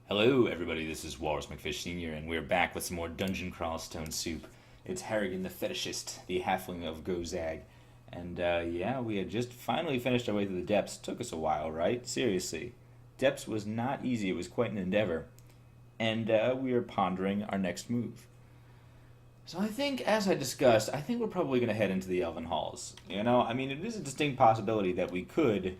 Hello, everybody. This is Walrus McFish Sr., and we're back with some more Dungeon Crawl Stone Soup. It's Harrigan the Fetishist, the halfling of Gozag. And, yeah, we had just finally finished our way through the depths. Took us a while, right? Seriously. Depths was not easy. It was quite an endeavor. And, we are pondering our next move. So I think, as I discussed, I think we're probably going to head into the Elven Halls. I mean, it is a distinct possibility that we could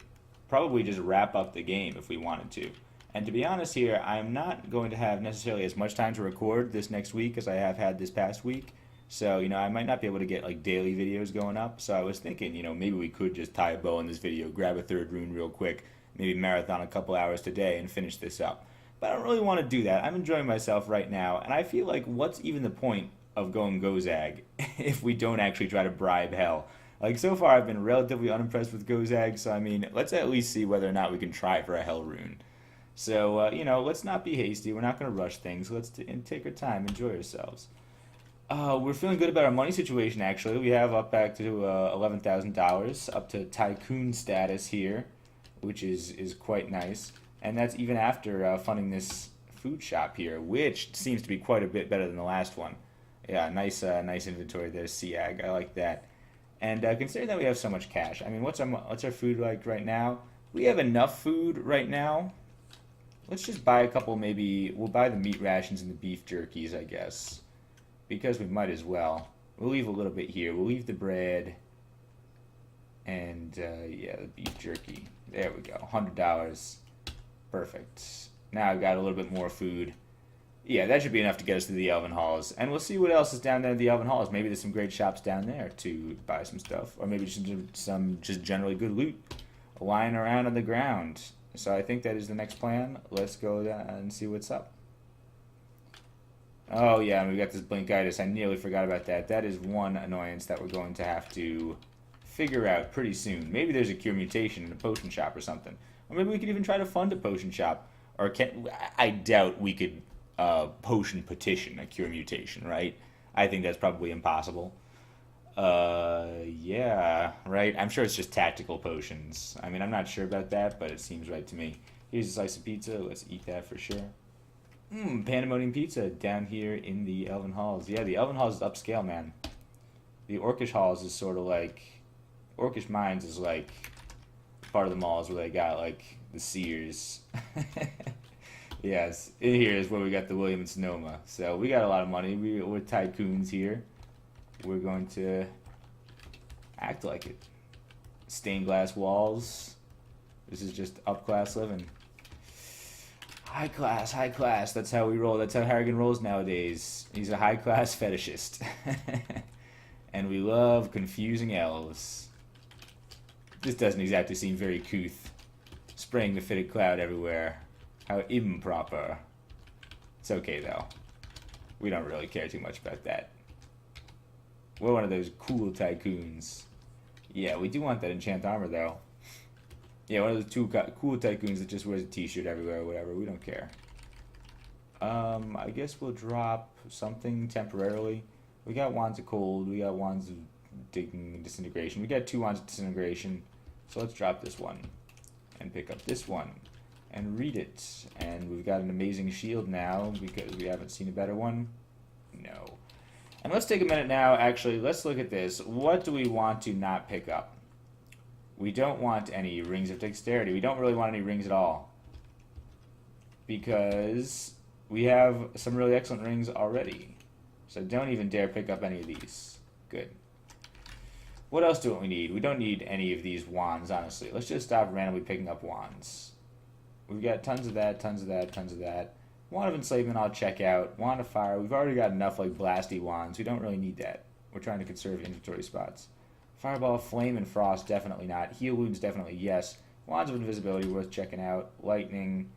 probably just wrap up the game if we wanted to. And to be honest here, I'm not going to have necessarily as much time to record this next week as I have had this past week. So, I might not be able to get like daily videos going up. So I was thinking, maybe we could just tie a bow on this video, grab a third rune real quick, maybe marathon a couple hours today and finish this up. But I don't really want to do that. I'm enjoying myself right now, and I feel like what's even the point of going Gozag if we don't actually try to bribe hell? Like, so far I've been relatively unimpressed with Gozag, so I mean, let's at least see whether or not we can try for a hell rune. So, let's not be hasty. We're not going to rush things. Let's take our time, enjoy ourselves. We're feeling good about our money situation, actually. We have up back to $11,000, up to tycoon status here, which is quite nice. And that's even after funding this food shop here, which seems to be quite a bit better than the last one. Yeah, nice inventory there, Siag. I like that. And considering that we have so much cash, I mean, what's our food like right now? We have enough food right now. Let's just buy a couple, maybe, we'll buy the meat rations and the beef jerkies, I guess. Because we might as well. We'll leave a little bit here. We'll leave the bread and, yeah, the beef jerky. There we go, $100. Perfect. Now I've got a little bit more food. Yeah, that should be enough to get us to the Elven Halls. And we'll see what else is down there in the Elven Halls. Maybe there's some great shops down there to buy some stuff. Or maybe just some just generally good loot lying around on the ground. So I think that is the next plan. Let's go down and see what's up. Oh yeah, and we got this blinkitis. I nearly forgot about that. That is one annoyance that we're going to have to figure out pretty soon. Maybe there's a cure mutation in a potion shop or something. Or maybe we could even try to fund a potion shop. Or I doubt we could potion petition a cure mutation, right? I think that's probably impossible. Yeah, right. I'm sure it's just tactical potions. I mean, I'm not sure about that, but it seems right to me. Here's a slice of pizza. Let's eat that for sure. Pandemonium pizza down here in the Elven Halls. Yeah, the Elven Halls is upscale, man. The Orcish Halls is sort of like... Orcish Mines is like part of the malls where they got, like, the Sears. Yes, in here is where we got the William and Sonoma. So we got a lot of money. We're tycoons here. We're going to act like it. Stained glass walls. This is just up-class living. High class, high class. That's how we roll. That's how Harrigan rolls nowadays. He's a high-class fetishist. And we love confusing elves. This doesn't exactly seem very couth. Spraying the fitted cloud everywhere. How improper. It's okay, though. We don't really care too much about that. We're one of those cool tycoons. Yeah, we do want that enchant armor, though. Yeah, one of those two cool tycoons that just wears a t-shirt everywhere or whatever. We don't care. I guess we'll drop something temporarily. We got Wands of Cold. We got Wands of Digging and Disintegration. We got 2 Wands of Disintegration. So let's drop this one. And pick up this one. And read it. And we've got an amazing shield now because we haven't seen a better one. No. And let's take a minute now, actually, let's look at this. What do we want to not pick up? We don't want any Rings of Dexterity. We don't really want any rings at all. Because we have some really excellent rings already. So don't even dare pick up any of these. Good. What else do we need? We don't need any of these wands, honestly. Let's just stop randomly picking up wands. We've got tons of that, tons of that, tons of that. Wand of Enslavement I'll check out. Wand of Fire, we've already got enough like blasty wands. We don't really need that. We're trying to conserve inventory spots. Fireball, Flame, and Frost, definitely not. Heal Wounds, definitely yes. Wands of Invisibility, worth checking out. Lightning,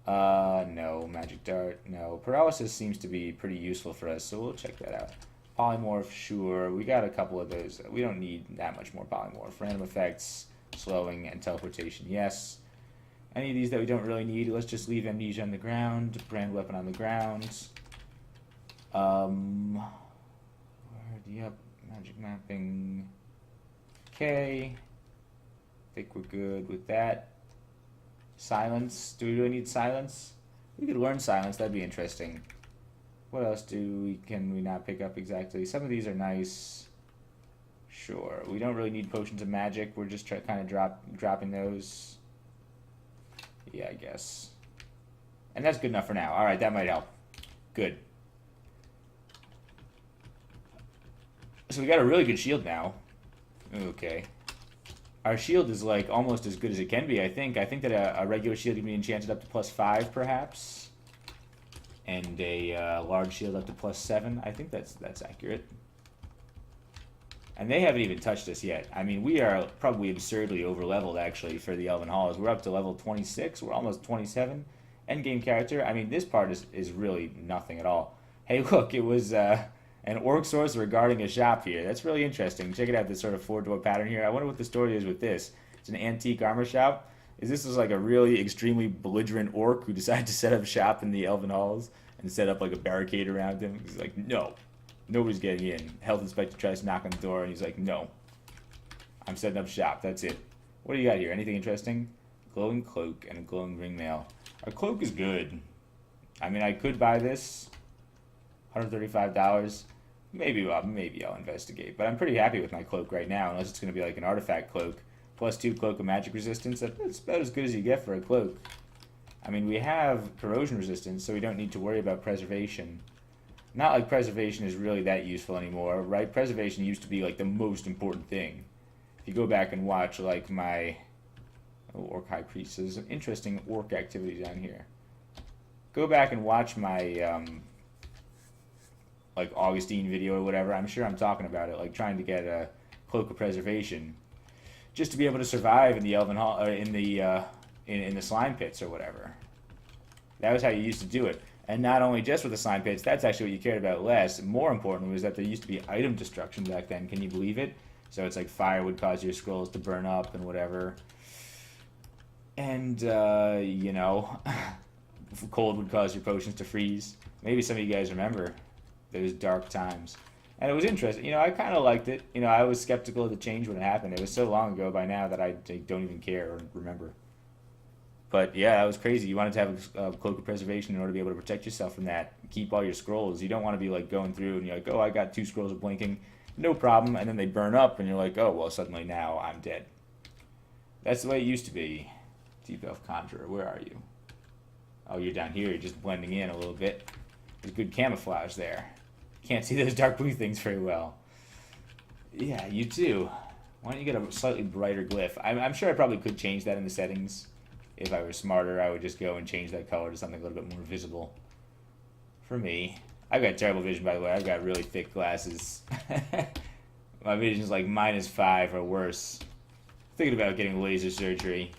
no. Magic Dart, no. Paralysis seems to be pretty useful for us, so we'll check that out. Polymorph, sure. We got a couple of those. We don't need that much more Polymorph. Random Effects, Slowing, and Teleportation, yes. Any of these that we don't really need, let's just leave Amnesia on the ground, Brand Weapon on the ground. Yep, Magic Mapping. Okay. I think we're good with that. Silence. Do we really need silence? We could learn silence. That'd be interesting. What else can we not pick up exactly? Some of these are nice. Sure. We don't really need potions of magic. We're just kind of dropping those. Yeah, I guess. And that's good enough for now. All right, that might help. Good. So we got a really good shield now. Okay. Our shield is like almost as good as it can be, I think. I think that a regular shield can be enchanted up to +5, perhaps. And a large shield up to +7. I think that's accurate. And they haven't even touched us yet. I mean, we are probably absurdly over-leveled, actually, for the Elven Halls. We're up to level 26. We're almost 27. Endgame character. I mean, this part is really nothing at all. Hey, look, it was an orc sorcerer guarding a shop here. That's really interesting. Check it out, this sort of four-door pattern here. I wonder what the story is with this. It's an antique armor shop. Is this like a really extremely belligerent orc who decided to set up shop in the Elven Halls and set up like a barricade around him? He's like, no, nobody's getting in. Health inspector tries to knock on the door, and he's like, no, I'm setting up shop. That's it. What do you got here? Anything interesting? Glowing cloak and a glowing ringmail. Our cloak is good. I mean, I could buy this. $135. Maybe I'll investigate. But I'm pretty happy with my cloak right now, unless it's going to be like an artifact cloak. +2 cloak of magic resistance. That's about as good as you get for a cloak. I mean, we have corrosion resistance, so we don't need to worry about preservation. Not like preservation is really that useful anymore, right? Preservation used to be like the most important thing. If you go back and watch like my Orc High Priest, there's some interesting orc activity down here. Go back and watch my like Augustine video or whatever. I'm sure I'm talking about it, like trying to get a cloak of preservation just to be able to survive in the Elven Hall, or in the slime pits or whatever. That was how you used to do it. And not only just with the slime pits, that's actually what you cared about less. More important was that there used to be item destruction back then. Can you believe it? So it's like fire would cause your scrolls to burn up and whatever. And, you know, cold would cause your potions to freeze. Maybe some of you guys remember those dark times. And it was interesting. You know, I kind of liked it. You know, I was skeptical of the change when it happened. It was so long ago by now that I don't even care or remember. But yeah, that was crazy. You wanted to have a cloak of preservation in order to be able to protect yourself from that. Keep all your scrolls. You don't want to be like going through and you're like, oh, I got 2 scrolls of blinking. No problem. And then they burn up and you're like, oh, well, suddenly now I'm dead. That's the way it used to be. Deep Elf Conjurer, where are you? Oh, you're down here. You're just blending in a little bit. There's good camouflage there. Can't see those dark blue things very well. Yeah, you too. Why don't you get a slightly brighter glyph? I'm sure I probably could change that in the settings. If I were smarter, I would just go and change that color to something a little bit more visible. For me. I've got terrible vision, by the way. I've got really thick glasses. My vision's like -5 or worse. Thinking about getting laser surgery.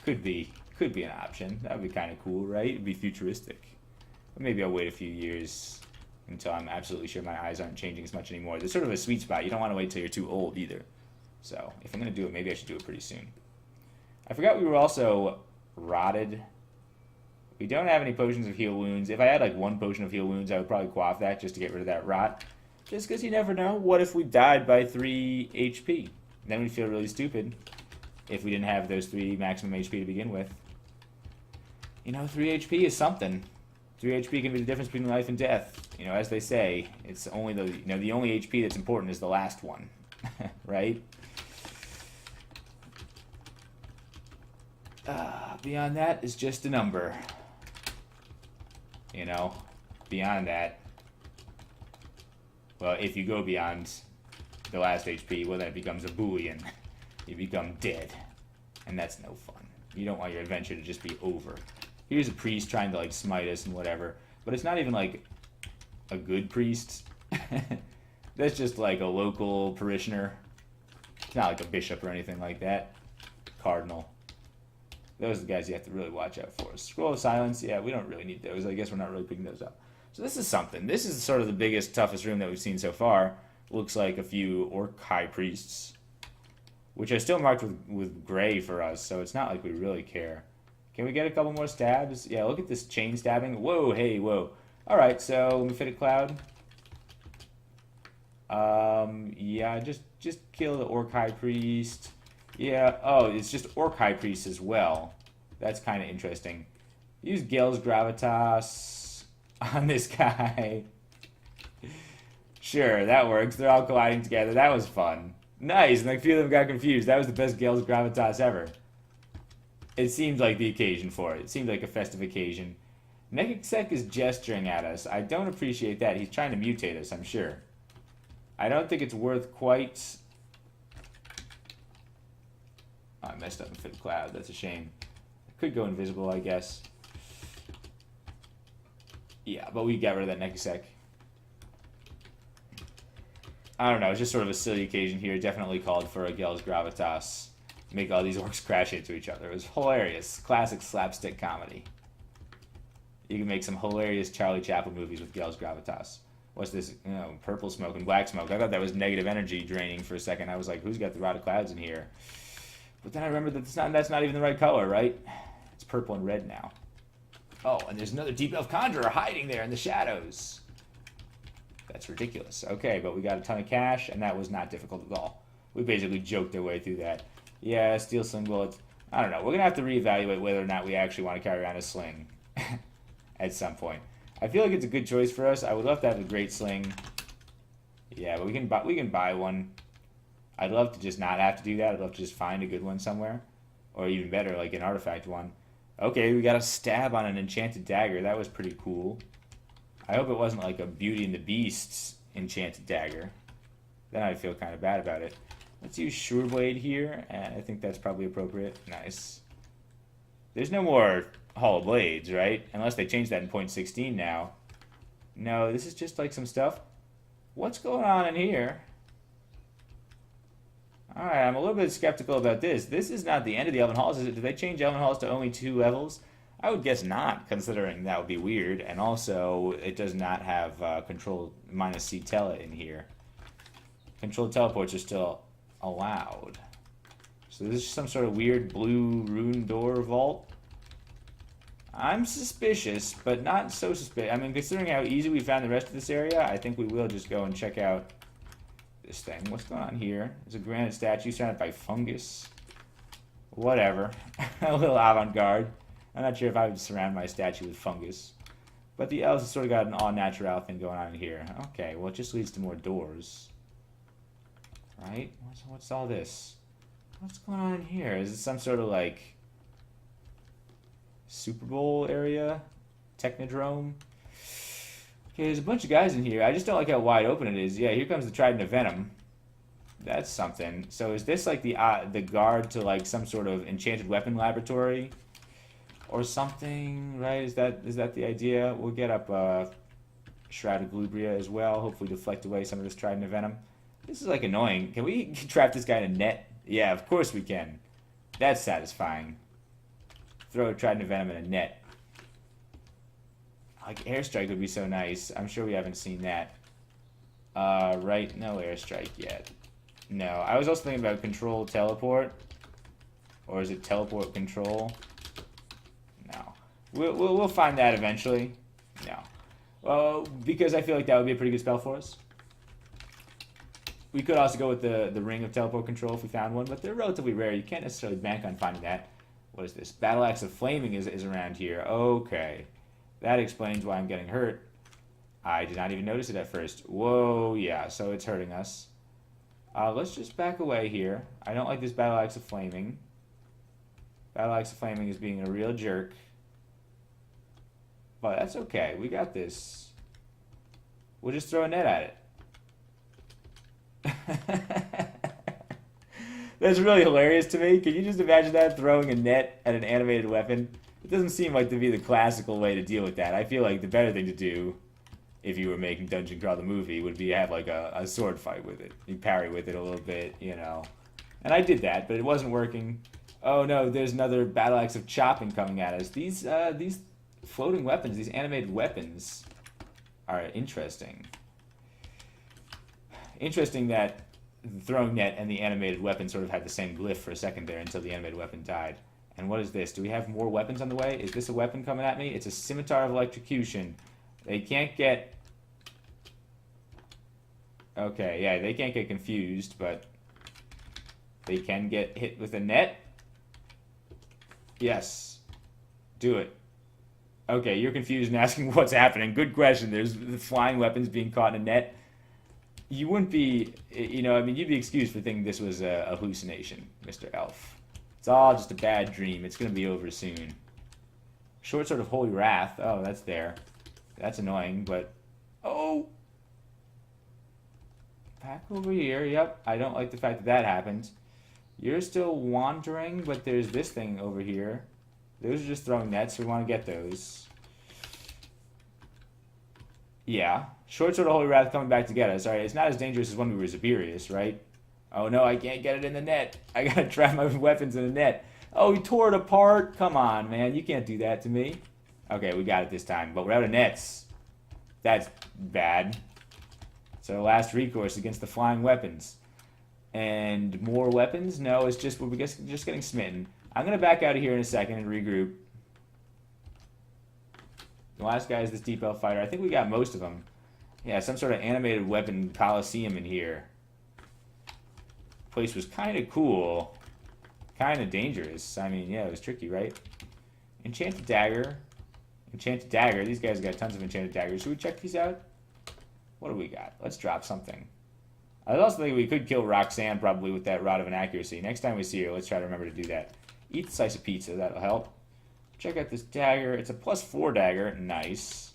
Could be an option. That would be kind of cool, right? It'd be futuristic. But maybe I'll wait a few years until I'm absolutely sure my eyes aren't changing as much anymore. There's sort of a sweet spot. You don't want to wait till you're too old either. So if I'm going to do it, maybe I should do it pretty soon. I forgot we were also rotted. We don't have any potions of heal wounds. If I had like 1 potion of heal wounds, I would probably quaff that just to get rid of that rot. Just because you never know. What if we died by 3 HP? Then we'd feel really stupid if we didn't have those 3 maximum HP to begin with. You know, 3 HP is something. 3 HP can be the difference between life and death. You know, as they say, it's only the only HP that's important is the last one, right? Beyond that is just a number. You know, beyond that, well, if you go beyond the last HP, well, then it becomes a Boolean. You become dead, and that's no fun. You don't want your adventure to just be over. Here's a priest trying to like smite us and whatever, but it's not even like a good priest. That's just like a local parishioner. It's not like a bishop or anything like that. Cardinal. Those are the guys you have to really watch out for. Scroll of Silence, yeah, we don't really need those. I guess we're not really picking those up. So this is something. This is sort of the biggest, toughest room that we've seen so far. Looks like a few orc high priests, which are still marked with gray for us, so it's not like we really care. Can we get a couple more stabs? Yeah, look at this chain stabbing. Whoa, hey, whoa. Alright, so let me fit a cloud. Yeah, just kill the orc high priest. Yeah, oh, it's just orc high priest as well. That's kind of interesting. Use Gale's Gravitas on this guy. Sure, that works. They're all colliding together. That was fun. Nice, and a few of them got confused. That was the best Gale's Gravitas ever. It seemed like the occasion for it. It seemed like a festive occasion. Nekisek is gesturing at us. I don't appreciate that. He's trying to mutate us, I'm sure. I don't think it's worth quite... Oh, I messed up and fit cloud. That's a shame. I could go invisible, I guess. Yeah, but we got rid of that Nekisek. I don't know. It's just sort of a silly occasion here. Definitely called for a Gale's Gravitas. Make all these orcs crash into each other. It was hilarious. Classic slapstick comedy. You can make some hilarious Charlie Chaplin movies with Gale's Gravitas. What's this? You know, purple smoke and black smoke. I thought that was negative energy draining for a second. I was like, who's got the Rod of Clouds in here? But then I remembered that that's not even the right color, right? It's purple and red now. Oh, and there's another Deep Elf Conjurer hiding there in the shadows. That's ridiculous. Okay, but we got a ton of cash, and that was not difficult at all. We basically joked our way through that. Yeah, steel sling bullets. I don't know. We're going to have to reevaluate whether or not we actually want to carry around a sling at some point. I feel like it's a good choice for us. I would love to have a great sling. Yeah, but we can buy one. I'd love to just not have to do that. I'd love to just find a good one somewhere. Or even better, like an artifact one. Okay, we got a stab on an enchanted dagger. That was pretty cool. I hope it wasn't like a Beauty and the Beast's enchanted dagger. Then I'd feel kind of bad about it. Let's use Sure Blade here, and I think that's probably appropriate. Nice. There's no more Hollow Blades, right? Unless they change that in 0.16 now. No, this is just like some stuff. What's going on in here? Alright, I'm a little bit skeptical about this. This is not the end of the Elven Halls, is it? Did they change Elven Halls to only 2 levels? I would guess not, considering that would be weird. And also, it does not have control -C tele in here. Controlled teleports are still allowed. So this is some sort of weird blue rune door vault. I'm suspicious, but not so suspicious. I mean, considering how easy we found the rest of this area, I think we will just go and check out this thing. What's going on here? There's a granite statue surrounded by fungus. Whatever. A little avant-garde. I'm not sure if I would surround my statue with fungus. But the elves have sort of got an all-natural thing going on in here. Okay, well, it just leads to more doors. Right? What's all this? What's going on in here? Is it some sort of, like, Super Bowl area? Technodrome? Okay, there's a bunch of guys in here. I just don't like how wide open it is. Yeah, here comes the Trident of Venom. That's something. So is this, like, the guard to, like, some sort of enchanted weapon laboratory? Or something, right? Is that the idea? We'll get up Shroud of Glubria as well. Hopefully deflect away some of this Trident of Venom. This is like annoying. Can we trap this guy in a net? Yeah, of course we can. That's satisfying. Throw a Trident of Venom in a net. Like airstrike would be so nice. I'm sure we haven't seen that. Right? No airstrike yet. No. I was also thinking about control teleport. Or is it teleport control? No. We'll find that eventually. No. Well, because I feel like that would be a pretty good spell for us. We could also go with the Ring of Teleport Control if we found one, but they're relatively rare. You can't necessarily bank on finding that. What is this? Battle Axe of Flaming is around here. Okay. That explains why I'm getting hurt. I did not even notice it at first. Whoa, yeah, so it's hurting us. Let's just back away here. I don't like this Battle Axe of Flaming. Battle Axe of Flaming is being a real jerk. But that's okay. We got this. We'll just throw a net at it. That's really hilarious to me. Can you just imagine that, throwing a net at an animated weapon? It doesn't seem like to be the classical way to deal with that. I feel like the better thing to do, if you were making Dungeon Crawl the movie, would be have like a sword fight with it. You parry with it a little bit, you know. And I did that, but it wasn't working. Oh no, there's another Battle Axe of Chopping coming at us. These floating weapons, these animated weapons, are interesting. Interesting that the throwing net and the animated weapon sort of had the same glyph for a second there until the animated weapon died. And what is this? Do we have more weapons on the way? Is this a weapon coming at me? It's a Scimitar of Electrocution. They can't get... Okay, yeah, they can't get confused, but they can get hit with a net. Yes. Do it. Okay, you're confused and asking what's happening. Good question. There's the flying weapons being caught in a net. You wouldn't be, I mean, you'd be excused for thinking this was a hallucination, Mr. Elf. It's all just a bad dream. It's going to be over soon. Short Sword of Holy Wrath. Oh, that's there. That's annoying, but... Oh! Back over here. Yep, I don't like the fact that that happened. You're still wandering, but there's this thing over here. Those are just throwing nets, so we want to get those. Yeah. Short Sword of Holy Wrath coming back to get us. Alright, it's not as dangerous as when we were Zeberius, right? Oh no, I can't get it in the net. I gotta trap my weapons in the net. Oh, he tore it apart. Come on, man. You can't do that to me. Okay, we got it this time, but we're out of nets. That's bad. So last recourse against the flying weapons. And more weapons? No, it's just we're just getting smitten. I'm going to back out of here in a second and regroup. The last guy is this Deep Elf fighter. I think we got most of them. Yeah, some sort of animated weapon coliseum in here. Place was kind of cool. Kind of dangerous. I mean, yeah, it was tricky, right? Enchanted Dagger. Enchanted Dagger. These guys got tons of Enchanted Daggers. Should we check these out? What do we got? Let's drop something. I also think we could kill Roxanne probably with that Rod of Inaccuracy. Next time we see her, let's try to remember to do that. Eat the slice of pizza. That'll help. Check out this dagger. It's a +4 dagger. Nice.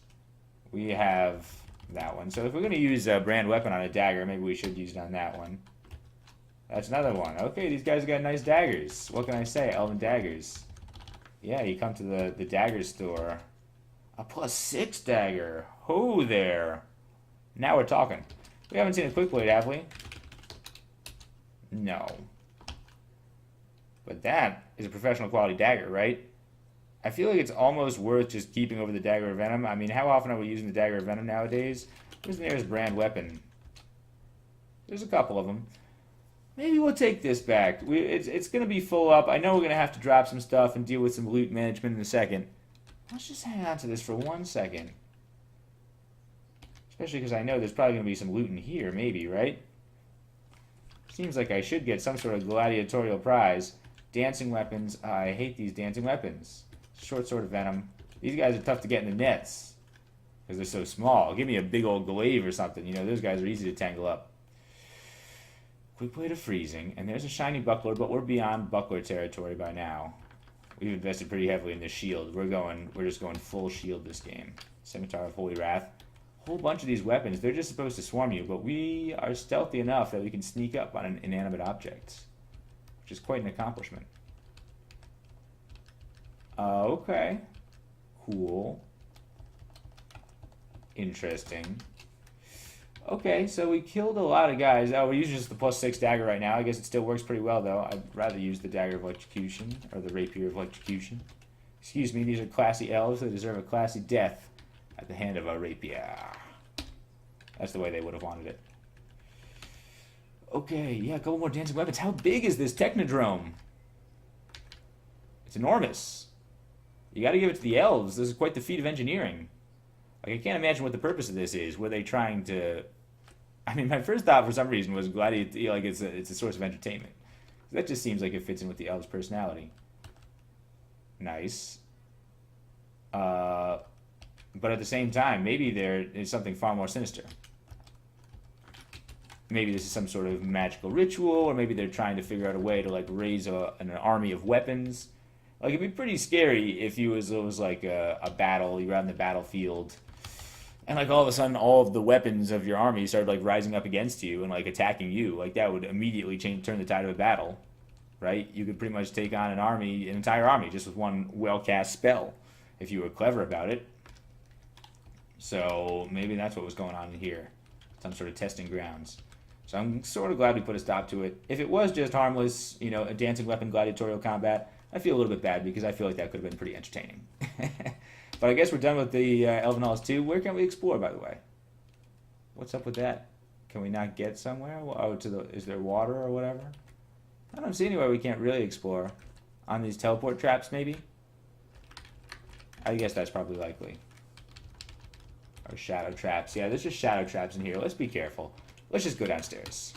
We have that one. So if we're going to use a brand weapon on a dagger, maybe we should use it on that one. That's another one. Okay, these guys got nice daggers. What can I say? Elven daggers. Yeah, you come to the dagger store. A +6 dagger. Ho there. Now we're talking. We haven't seen a quick blade, have we? No. But that is a professional quality dagger, right? I feel like it's almost worth just keeping over the dagger of venom. I mean, how often are we using the dagger of venom nowadays? Where's the nearest brand weapon? There's a couple of them. Maybe we'll take this back. It's going to be full up. I know we're going to have to drop some stuff and deal with some loot management in a second. Let's just hang on to this for 1 second. Especially because I know there's probably going to be some loot in here, maybe, right? Seems like I should get some sort of gladiatorial prize. Dancing weapons. I hate these dancing weapons. Short Sword of Venom. These guys are tough to get in the nets. Because they're so small. Give me a big old glaive or something. You know, those guys are easy to tangle up. Quick Blade of Freezing. And there's a shiny buckler, but we're beyond buckler territory by now. We've invested pretty heavily in this shield. We're just going full shield this game. Scimitar of Holy Wrath. Whole bunch of these weapons, they're just supposed to swarm you, but we are stealthy enough that we can sneak up on an inanimate object, which is quite an accomplishment. Okay. Cool. Interesting. Okay, so we killed a lot of guys. Oh, we're using just the +6 dagger right now. I guess it still works pretty well, though. I'd rather use the Dagger of Electrocution, or the Rapier of Electrocution. Excuse me, these are classy elves. They deserve a classy death at the hand of a rapier. That's the way they would have wanted it. Okay, yeah, a couple more dancing weapons. How big is this Technodrome? It's enormous. You gotta give it to the elves. This is quite the feat of engineering. Like, I can't imagine what the purpose of this is. Were they trying to... I mean, my first thought for some reason was like it's a source of entertainment. That just seems like it fits in with the elves' personality. Nice. But at the same time, maybe there is something far more sinister. Maybe this is some sort of magical ritual, or maybe they're trying to figure out a way to like raise an army of weapons. Like, it'd be pretty scary if it was like a battle, you were out in the battlefield, and like all of a sudden all of the weapons of your army started like rising up against you and like attacking you. Like, that would immediately turn the tide of a battle, right? You could pretty much take on an entire army just with one well-cast spell, if you were clever about it. So maybe that's what was going on in here. Some sort of testing grounds. So I'm sort of glad we put a stop to it. If it was just harmless, you know, a dancing weapon gladiatorial combat, I feel a little bit bad because I feel like that could have been pretty entertaining. But I guess we're done with the Elven Halls 2. Where can we explore, by the way? What's up with that? Can we not get somewhere? Oh, is there water or whatever? I don't see anywhere we can't really explore. On these teleport traps, maybe? I guess that's probably likely. Or shadow traps. Yeah, there's just shadow traps in here. Let's be careful. Let's just go downstairs.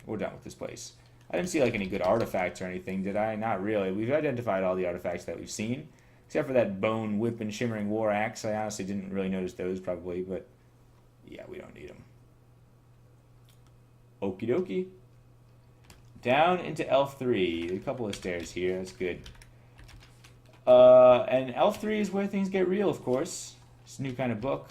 We're done with this place. I didn't see like any good artifacts or anything, did I? Not really. We've identified all the artifacts that we've seen. Except for that bone whip and shimmering war axe. I honestly didn't really notice those probably, but yeah, we don't need them. Okie dokie. Down into Elf 3. A couple of stairs here. That's good. And Elf 3 is where things get real, of course. It's a new kind of book.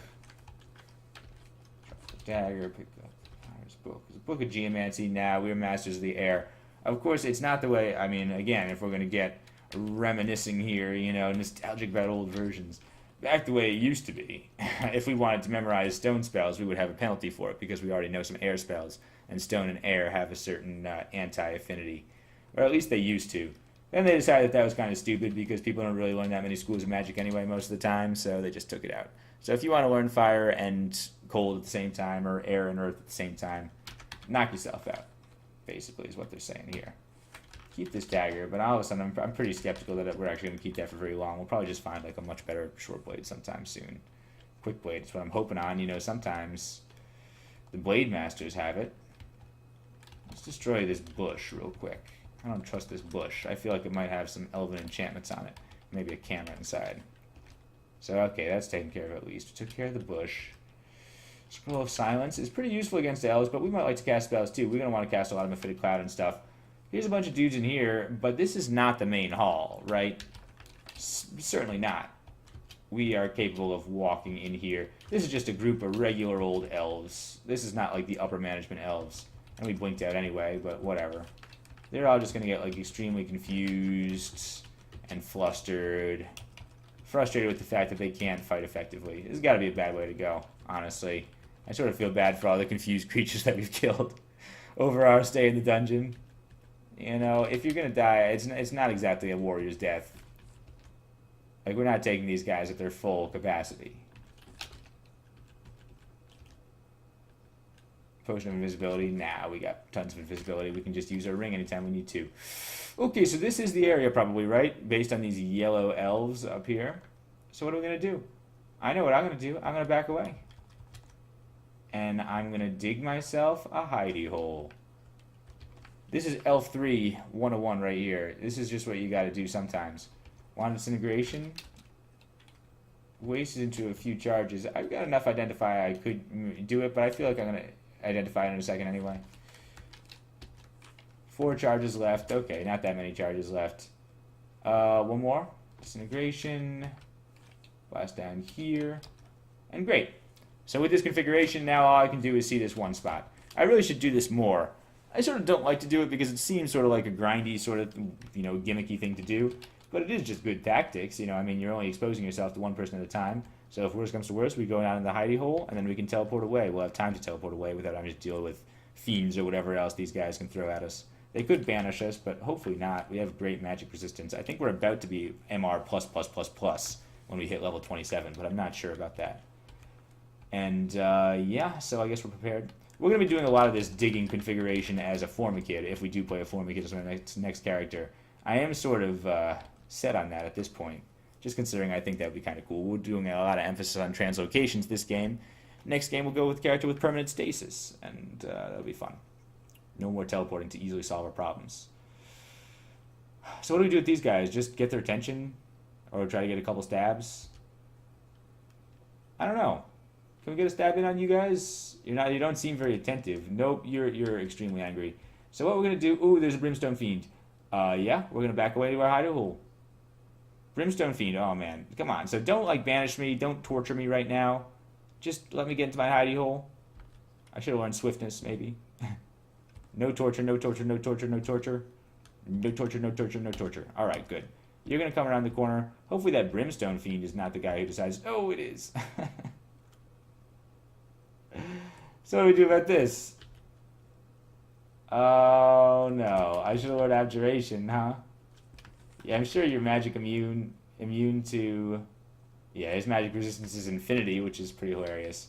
Drop the dagger, pick up HaAr's book. It's a book of geomancy. Now we're masters of the air. Of course, it's not the way, I mean, again, if we're going to get reminiscing here, you know, nostalgic about old versions. Back the way it used to be. If we wanted to memorize stone spells, we would have a penalty for it because we already know some air spells. And stone and air have a certain anti-affinity. Or at least they used to. Then they decided that was kind of stupid because people don't really learn that many schools of magic anyway most of the time, so they just took it out. So if you want to learn fire and cold at the same time, or air and earth at the same time, knock yourself out, basically, is what they're saying here. Keep this dagger, but all of a sudden I'm pretty skeptical that we're actually going to keep that for very long. We'll probably just find like a much better short blade sometime soon. Quick blade is what I'm hoping on. You know, sometimes the blade masters have it. Let's destroy this bush real quick. I don't trust this bush. I feel like it might have some elven enchantments on it. Maybe a camera inside. So, okay, that's taken care of at least. We took care of the bush. Scroll of Silence is pretty useful against elves, but we might like to cast spells too. We're going to want to cast a lot of Mephitic Cloud and stuff. Here's a bunch of dudes in here, but this is not the main hall, right? Certainly not. We are capable of walking in here. This is just a group of regular old elves. This is not like the upper management elves. And we blinked out anyway, but whatever. They're all just going to get like extremely confused and flustered. Frustrated with the fact that they can't fight effectively. This has got to be a bad way to go, honestly. I sort of feel bad for all the confused creatures that we've killed over our stay in the dungeon. You know, if you're going to die, it's not exactly a warrior's death. Like, we're not taking these guys at their full capacity. Potion of invisibility. Nah, we got tons of invisibility. We can just use our ring anytime we need to. Okay, so this is the area probably, right? Based on these yellow elves up here. So what are we going to do? I know what I'm going to do. I'm going to back away. And I'm going to dig myself a hidey hole. This is Elf 3 101 right here. This is just what you got to do sometimes. Wand Disintegration. Wasted into a few charges. I've got enough identify I could do it, but I feel like I'm going to identify it in a second anyway. 4 charges left. Okay, not that many charges left. One more. Disintegration. Blast down here. And great. So with this configuration, now all I can do is see this one spot. I really should do this more. I sort of don't like to do it because it seems sort of like a grindy sort of, you know, gimmicky thing to do. But it is just good tactics. You know, I mean, you're only exposing yourself to one person at a time. So if worse comes to worse, we go down in the hidey hole, and then we can teleport away. We'll have time to teleport away without having to deal with fiends or whatever else these guys can throw at us. They could banish us, but hopefully not. We have great magic resistance. I think we're about to be MR++++ when we hit level 27, but I'm not sure about that. And yeah, so I guess we're prepared. We're going to be doing a lot of this digging configuration as a Formikid, if we do play a Formikid as my next character. I am sort of set on that at this point. Just considering I think that would be kind of cool. We're doing a lot of emphasis on translocations this game. Next game we'll go with character with permanent stasis, and that'll be fun. No more teleporting to easily solve our problems. So what do we do with these guys? Just get their attention? Or try to get a couple stabs? I don't know. Can we get a stab in on you guys? You don't seem very attentive. Nope, you're extremely angry. So what we're going to do... Ooh, there's a Brimstone Fiend. Yeah, we're going to back away to our hidey hole. Brimstone Fiend, oh man, come on. So don't like banish me, don't torture me right now. Just let me get into my hidey hole. I should have learned swiftness, maybe. No torture, no torture, no torture, no torture. No torture, no torture, no torture. Alright, good. You're going to come around the corner. Hopefully that Brimstone Fiend is not the guy who decides, oh, it is. So what do we do about this? Oh, no. I should have learned Abjuration, huh? Yeah, I'm sure you're magic immune to... Yeah, his magic resistance is infinity, which is pretty hilarious.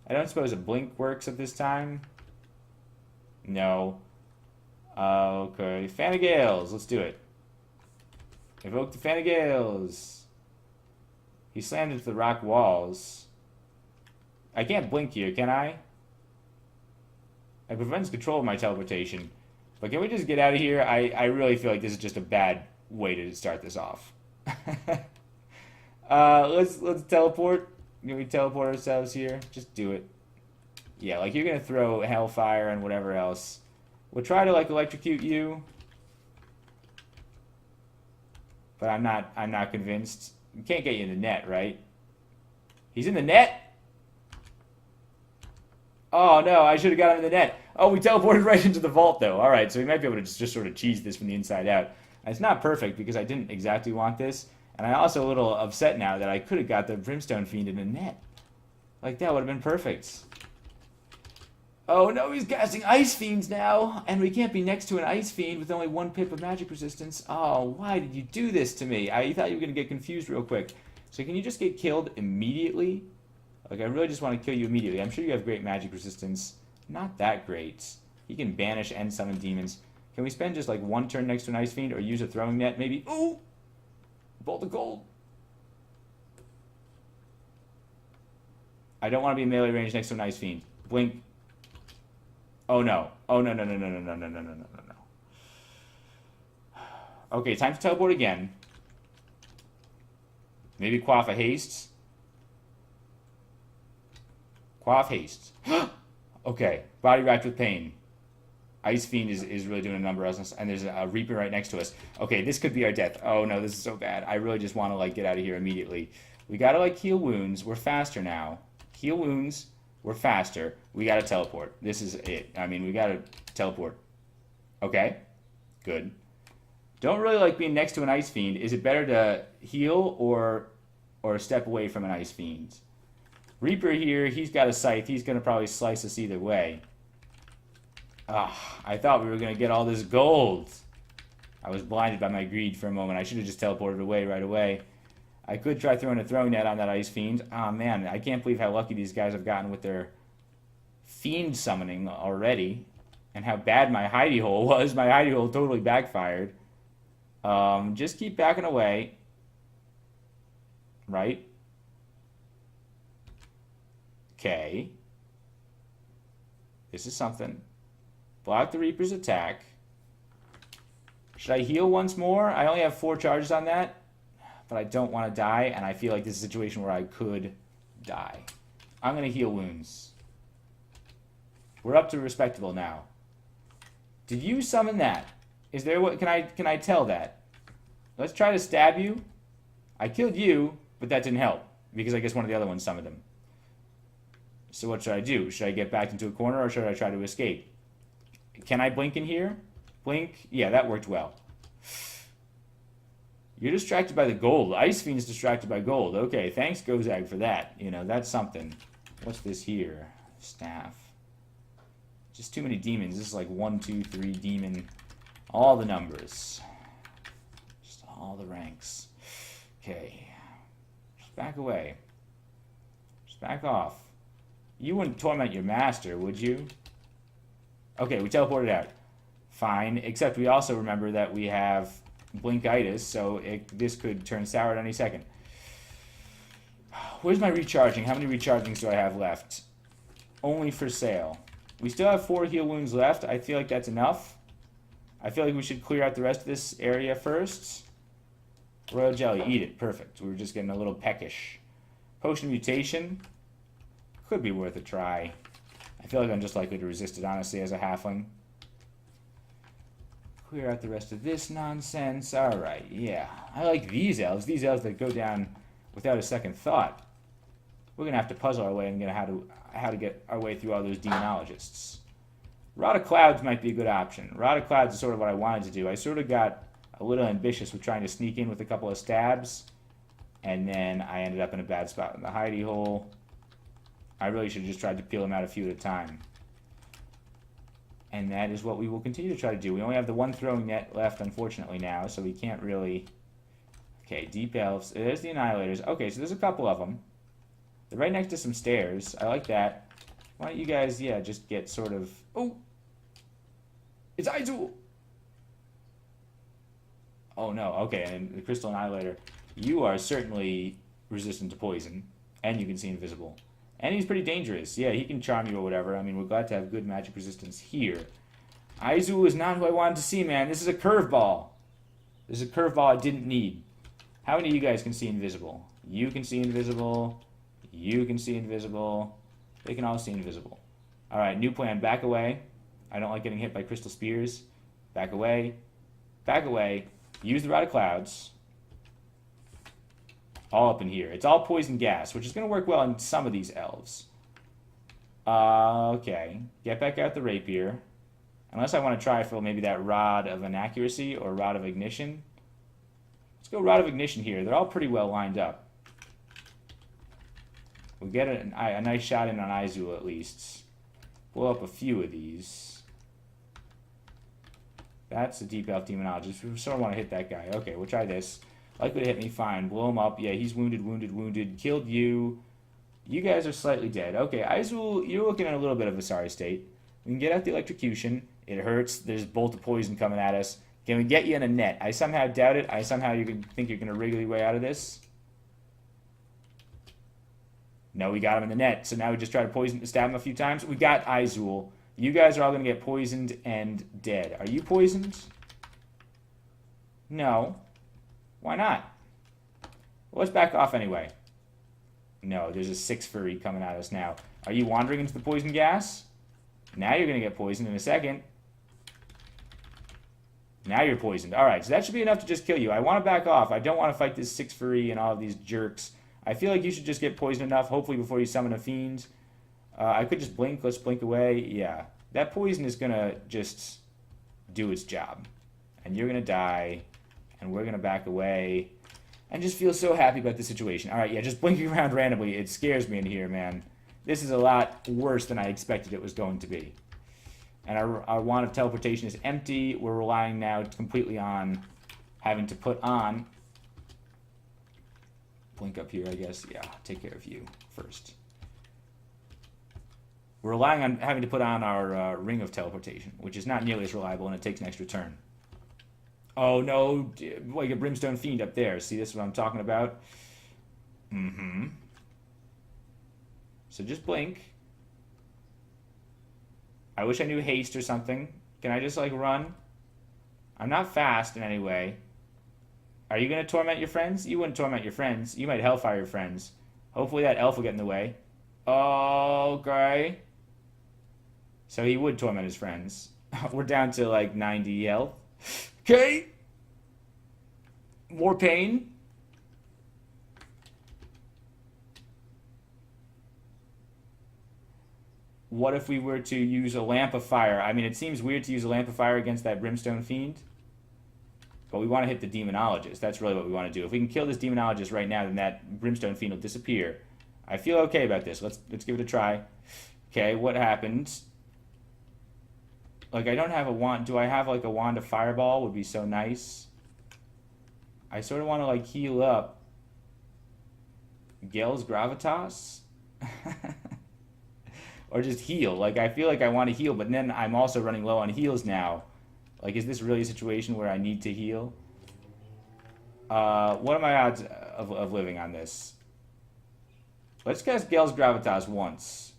I don't suppose a blink works at this time? No. Okay, Fan of Gales. Let's do it. Evoke the Fan of Gales. He slammed into the rock walls. I can't blink here, can I? It prevents control of my teleportation. But can we just get out of here? I really feel like this is just a bad way to start this off. Let's teleport. Can we teleport ourselves here? Just do it. Yeah, like you're gonna throw hellfire and whatever else. We'll try to like electrocute you, but I'm not convinced. We can't get you in the net, right? He's in the net? Oh no, I should have got him in the net. Oh, we teleported right into the vault though. Alright, so we might be able to just sort of cheese this from the inside out. It's not perfect because I didn't exactly want this. And I'm also a little upset now that I could have got the Brimstone Fiend in the net. Like, that would have been perfect. Oh no, he's casting Ice Fiends now! And we can't be next to an Ice Fiend with only 1 pip of magic resistance. Oh, why did you do this to me? I thought you were going to get confused real quick. So can you just get killed immediately? Like, I really just want to kill you immediately. I'm sure you have great magic resistance. Not that great. He can banish and summon demons. Can we spend just like 1 turn next to an Ice Fiend or use a throwing net maybe? Ooh! Bolt of Gold. I don't want to be in melee range next to an Ice Fiend. Blink. Oh no. Oh no, no, no, no, no, no, no, no, no, no, no. Okay, time to teleport again. Maybe quaff a haste. Quaff haste. Okay, body racked with pain. Ice Fiend is really doing a number on us, and there's a Reaper right next to us. Okay, this could be our death. Oh no, this is so bad. I really just want to like get out of here immediately. We gotta like heal wounds. We're faster now. Heal wounds. We're faster. We gotta teleport. This is it. I mean, we gotta teleport. Okay, good. Don't really like being next to an Ice Fiend. Is it better to heal or step away from an Ice Fiend? Reaper here. He's got a scythe. He's gonna probably slice us either way. Ah, I thought we were going to get all this gold. I was blinded by my greed for a moment. I should have just teleported away right away. I could try throwing a throwing net on that Ice Fiend. Ah, man, I can't believe how lucky these guys have gotten with their Fiend summoning already. And how bad my hidey hole was. My hidey hole totally backfired. Just keep backing away. Right? Okay. This is something. Block the Reaper's attack. Should I heal once more? I only have 4 charges on that, but I don't want to die, and I feel like this is a situation where I could die. I'm going to heal wounds. We're up to respectable now. Did you summon that? Is there what? Can I tell that? Let's try to stab you. I killed you, but that didn't help because I guess one of the other ones summoned them. So what should I do? Should I get back into a corner or should I try to escape? Can I blink in here? Blink? Yeah, that worked well. You're distracted by the gold. Ice Fiend's distracted by gold. Okay, thanks, Gozag, for that. You know, that's something. What's this here? Staff. Just too many demons. This is like 1, 2, 3 demon. All the numbers. Just all the ranks. Okay. Just back away. Just back off. You wouldn't torment your master, would you? Okay, we teleported out. Fine, except we also remember that we have Blinkitis, so this could turn sour at any second. Where's my recharging? How many rechargings do I have left? Only for sale. We still have 4 heal wounds left. I feel like that's enough. I feel like we should clear out the rest of this area first. Royal Jelly, eat it. Perfect. We were just getting a little peckish. Potion Mutation. Could be worth a try. I feel like I'm just likely to resist it, honestly, as a halfling. Clear out the rest of this nonsense. Alright, yeah. I like these elves. These elves that go down without a second thought. We're going to have to puzzle our way and get how to get our way through all those demonologists. Rod of Clouds might be a good option. Rod of Clouds is sort of what I wanted to do. I sort of got a little ambitious with trying to sneak in with a couple of stabs. And then I ended up in a bad spot in the hidey hole. I really should have just tried to peel them out a few at a time. And that is what we will continue to try to do. We only have the 1 throwing net left, unfortunately, now, so we can't really... Okay, Deep Elves. There's the Annihilators. Okay, so there's a couple of them. They're right next to some stairs. I like that. Why don't you guys, yeah, just get sort of... Oh! It's Izul! Oh, no. Okay, and the Crystal Annihilator. You are certainly resistant to poison, and you can see invisible. And he's pretty dangerous. Yeah, he can charm you or whatever. I mean, we're glad to have good magic resistance here. Izul is not who I wanted to see, man. This is a curveball. This is a curveball I didn't need. How many of you guys can see invisible? You can see invisible. You can see invisible. They can all see invisible. Alright, new plan. Back away. I don't like getting hit by crystal spears. Back away. Back away. Use the Rod of Clouds. All up in here. It's all poison gas, which is going to work well in some of these elves. Okay. Get back out the rapier. Unless I want to try for maybe that Rod of Inaccuracy or Rod of Ignition. Let's go Rod of Ignition here. They're all pretty well lined up. We'll get a nice shot in on Izul at least. Blow up a few of these. That's a Deep Elf Demonologist. We sort of want to hit that guy. Okay, we'll try this. Likely to hit me, fine. Blow him up. Yeah, he's wounded, wounded, wounded. Killed you. You guys are slightly dead. Okay, Izul, you're looking at a little bit of a sorry state. We can get out the electrocution. It hurts. There's a bolt of poison coming at us. Can we get you in a net? I somehow doubt it. I somehow think you're going to wriggle your way out of this. No, we got him in the net. So now we just try to stab him a few times. We got Izul. You guys are all going to get poisoned and dead. Are you poisoned? No. Why not? Well, let's back off anyway. No, there's a 6 furry coming at us now. Are you wandering into the poison gas? Now you're going to get poisoned in a second. Now you're poisoned. Alright, so that should be enough to just kill you. I want to back off. I don't want to fight this 6 furry and all of these jerks. I feel like you should just get poisoned enough, hopefully before you summon a fiend. I could just blink. Let's blink away. Yeah. That poison is going to just do its job. And you're going to die. And we're going to back away. And just feel so happy about the situation. Alright, yeah, just blinking around randomly. It scares me in here, man. This is a lot worse than I expected it was going to be. And our wand of teleportation is empty. We're relying now completely on having to put on... Blink up here, I guess. Yeah, take care of you first. We're relying on having to put on our ring of teleportation, which is not nearly as reliable, and it takes an extra turn. Oh, no. Like a brimstone fiend up there. See, this is what I'm talking about? Mm-hmm. So just blink. I wish I knew haste or something. Can I just, like, run? I'm not fast in any way. Are you going to torment your friends? You wouldn't torment your friends. You might hellfire your friends. Hopefully that elf will get in the way. Okay. So he would torment his friends. We're down to, like, 90 health. Okay. More pain. What if we were to use a lamp of fire? I mean, it seems weird to use a lamp of fire against that brimstone fiend. But we want to hit the demonologist. That's really what we want to do. If we can kill this demonologist right now, then that brimstone fiend will disappear. I feel okay about this. Let's give it a try. Okay, what happened? Like, I don't have a wand. Do I have, like, a wand of fireball? Would be so nice. I sort of want to, like, heal up. Gale's Gravitas? Or just heal. Like, I feel like I want to heal, but then I'm also running low on heals now. Like, is this really a situation where I need to heal? What are my odds of living on this? Let's cast Gale's Gravitas once.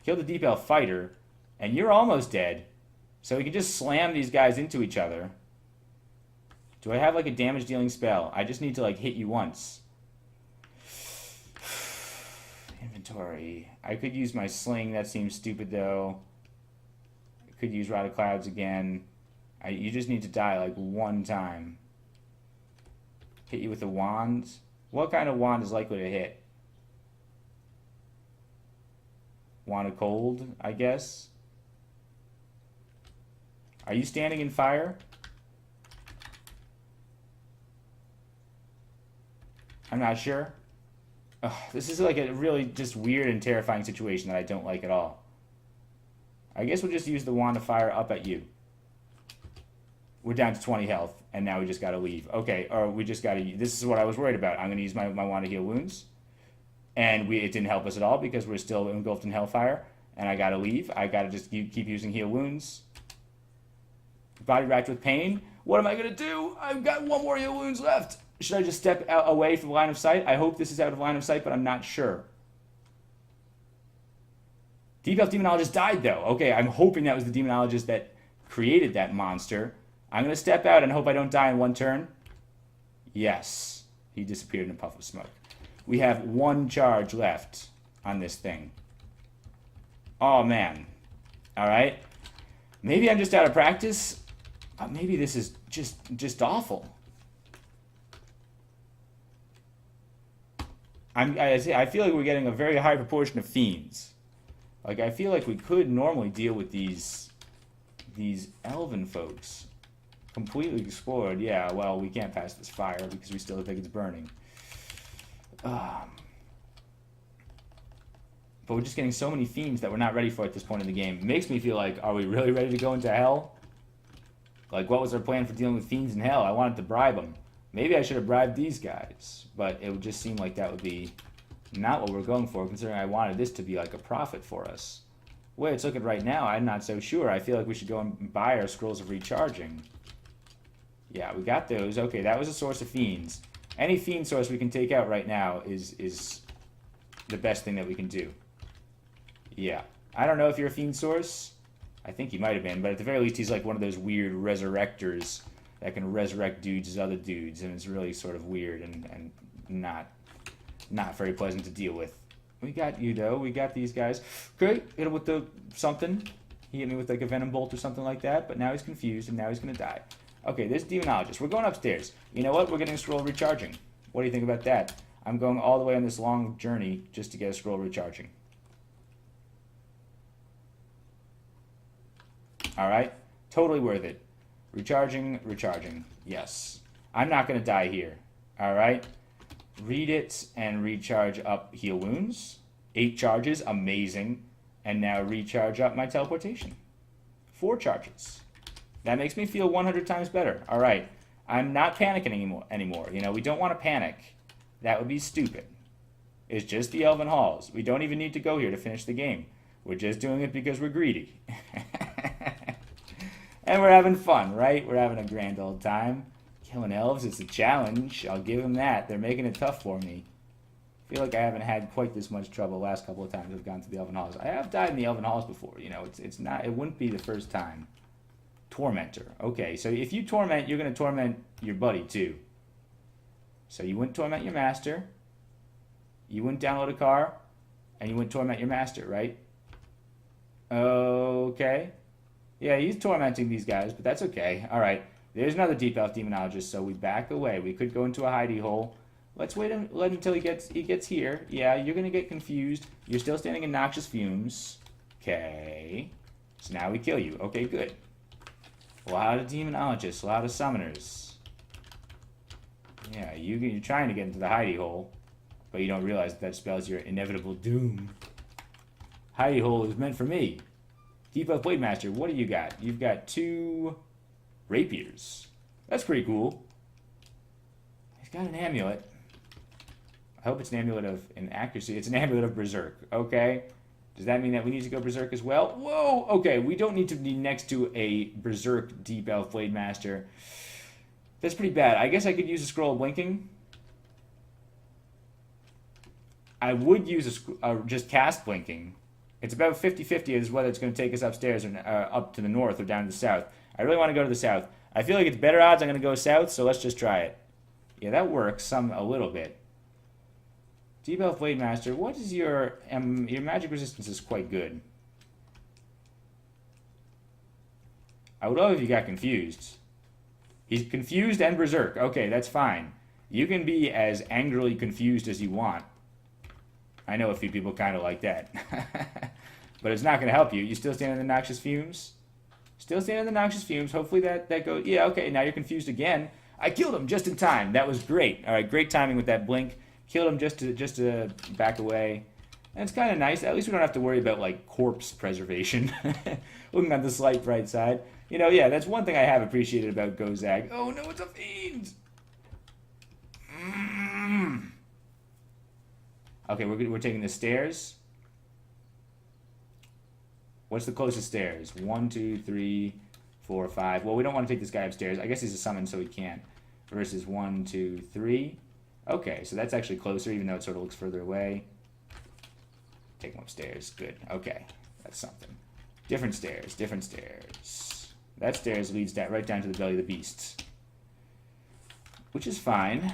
Kill the Deep Elf Fighter. And you're almost dead. So we can just slam these guys into each other. Do I have, like, a damage-dealing spell? I just need to, like, hit you once. Inventory. I could use my sling. That seems stupid, though. I could use Rod of Clouds again. You just need to die, like, one time. Hit you with a wand. What kind of wand is likely to hit? Wand of Cold, I guess. Are you standing in fire? I'm not sure. Ugh, this is like a really just weird and terrifying situation that I don't like at all. I guess we'll just use the Wand of Fire up at you. We're down to 20 health, and now we just gotta leave. Okay, or we just gotta... This is what I was worried about. I'm gonna use my Wand to heal wounds. And it didn't help us at all because we're still engulfed in hellfire. And I gotta leave. I gotta just keep using heal wounds. Body racked with pain. What am I gonna do? I've got one more heal wounds left. Should I just step away from line of sight? I hope this is out of line of sight, but I'm not sure. Deep Elf Demonologist died, though. Okay, I'm hoping that was the Demonologist that created that monster. I'm going to step out and hope I don't die in one turn. Yes. He disappeared in a puff of smoke. We have 1 charge left on this thing. Oh, man. All right. Maybe I'm just out of practice. Maybe this is just awful. I feel like we're getting a very high proportion of fiends. Like, I feel like we could normally deal with these elven folks. Completely explored. Yeah, well, we can't pass this fire because we still think it's burning. But we're just getting so many fiends that we're not ready for at this point in the game. It makes me feel like, are we really ready to go into hell? Like, what was our plan for dealing with fiends in hell? I wanted to bribe them. Maybe I should have bribed these guys. But it would just seem like that would be not what we're going for, considering I wanted this to be like a profit for us. The way it's looking right now, I'm not so sure. I feel like we should go and buy our scrolls of recharging. Yeah, we got those. Okay, that was a source of fiends. Any fiend source we can take out right now is the best thing that we can do. Yeah. I don't know if you're a fiend source. I think he might have been, but at the very least he's like one of those weird resurrectors that can resurrect dudes as other dudes, and it's really sort of weird and not very pleasant to deal with. We got you, though. We got these guys. Great. Hit him with the something. He hit me with like a venom bolt or something like that, but now he's confused, and now he's going to die. Okay, this demonologist. We're going upstairs. You know what? We're getting a scroll recharging. What do you think about that? I'm going all the way on this long journey just to get a scroll recharging. Alright? Totally worth it. Recharging, recharging. Yes. I'm not going to die here. Alright? Read it and recharge up heal wounds. 8 charges. Amazing. And now recharge up my teleportation. 4 charges. That makes me feel 100 times better. Alright. I'm not panicking anymore. You know, we don't want to panic. That would be stupid. It's just the Elven Halls. We don't even need to go here to finish the game. We're just doing it because we're greedy. And we're having fun, right? We're having a grand old time. Killing elves, it's a challenge. I'll give them that. They're making it tough for me. I feel like I haven't had quite this much trouble the last couple of times I've gone to the Elven Halls. I have died in the Elven Halls before. You know, it wouldn't be the first time. Tormentor. Okay, so if you torment, you're going to torment your buddy too. So you wouldn't torment your master. You wouldn't download a car. And you wouldn't torment your master, right? Okay. Yeah, he's tormenting these guys, but that's okay. Alright, there's another deep elf demonologist, so we back away. We could go into a hidey hole. Let's wait until he gets here. Yeah, you're going to get confused. You're still standing in noxious fumes. Okay. So now we kill you. Okay, good. A lot of demonologists, a lot of summoners. Yeah, you're trying to get into the hidey hole, but you don't realize that spells your inevitable doom. Hidey hole is meant for me. Deep Elf Blade Master, what do you got? You've got 2 rapiers. That's pretty cool. He's got an amulet. I hope it's an amulet of inaccuracy. It's an amulet of Berserk. Okay. Does that mean that we need to go Berserk as well? Whoa! Okay, we don't need to be next to a Berserk Deep Elf Blade Master. That's pretty bad. I guess I could use a Scroll of Blinking. I would use just cast Blinking. It's about 50-50 as whether it's going to take us upstairs or up to the north or down to the south. I really want to go to the south. I feel like it's better odds I'm going to go south, so let's just try it. Yeah, that works a little bit. Deep Elf Blade Master, what is your magic resistance is quite good. I would love if you got confused. He's confused and berserk. Okay, that's fine. You can be as angrily confused as you want. I know a few people kind of like that. But it's not going to help you. You still stand in the noxious fumes? Still stand in the noxious fumes. Hopefully that goes... Yeah, okay, now you're confused again. I killed him just in time. That was great. All right, great timing with that blink. Killed him just to back away. And it's kind of nice. At least we don't have to worry about, like, corpse preservation. Looking on the slight bright side. You know, yeah, that's one thing I have appreciated about Gozag. Oh, no, it's a fiend! Okay, we're taking the stairs. What's the closest stairs? 1, 2, 3, 4, 5. Well, we don't want to take this guy upstairs. I guess he's a summon, so he can't. Versus 1, 2, 3. Okay, so that's actually closer, even though it sort of looks further away. Take him upstairs. Good. Okay, that's something. Different stairs. Different stairs. That stairs leads right down to the belly of the beast, which is fine.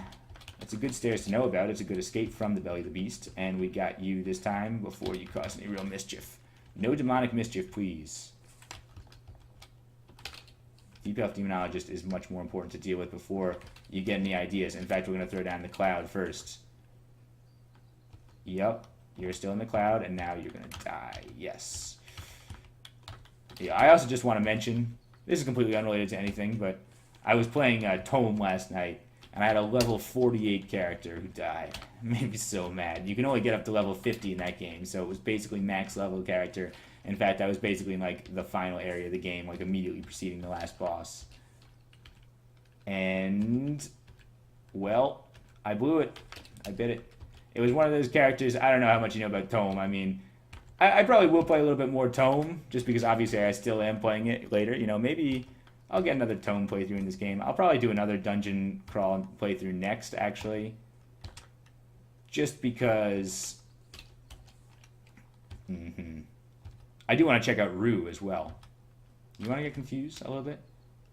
It's a good stairs to know about. It's a good escape from the belly of the beast. And we got you this time before you cause any real mischief. No demonic mischief, please. Deep Elf Demonologist is much more important to deal with before you get any ideas. In fact, we're going to throw down the cloud first. Yep, you're still in the cloud, and now you're going to die. Yes. Yeah, I also just want to mention, this is completely unrelated to anything, but I was playing Tome last night, and I had a level 48 character who died. It made me so mad. You can only get up to level 50 in that game, so it was basically max level character. In fact, I was basically in like the final area of the game, like immediately preceding the last boss. And, well, I blew it. I bit it. It was one of those characters, I don't know how much you know about Tome. I mean, I probably will play a little bit more Tome, just because obviously I still am playing it later. You know, maybe I'll get another Tome playthrough in this game. I'll probably do another dungeon crawl playthrough next, actually. Just because... I do want to check out Rue as well. You want to get confused a little bit?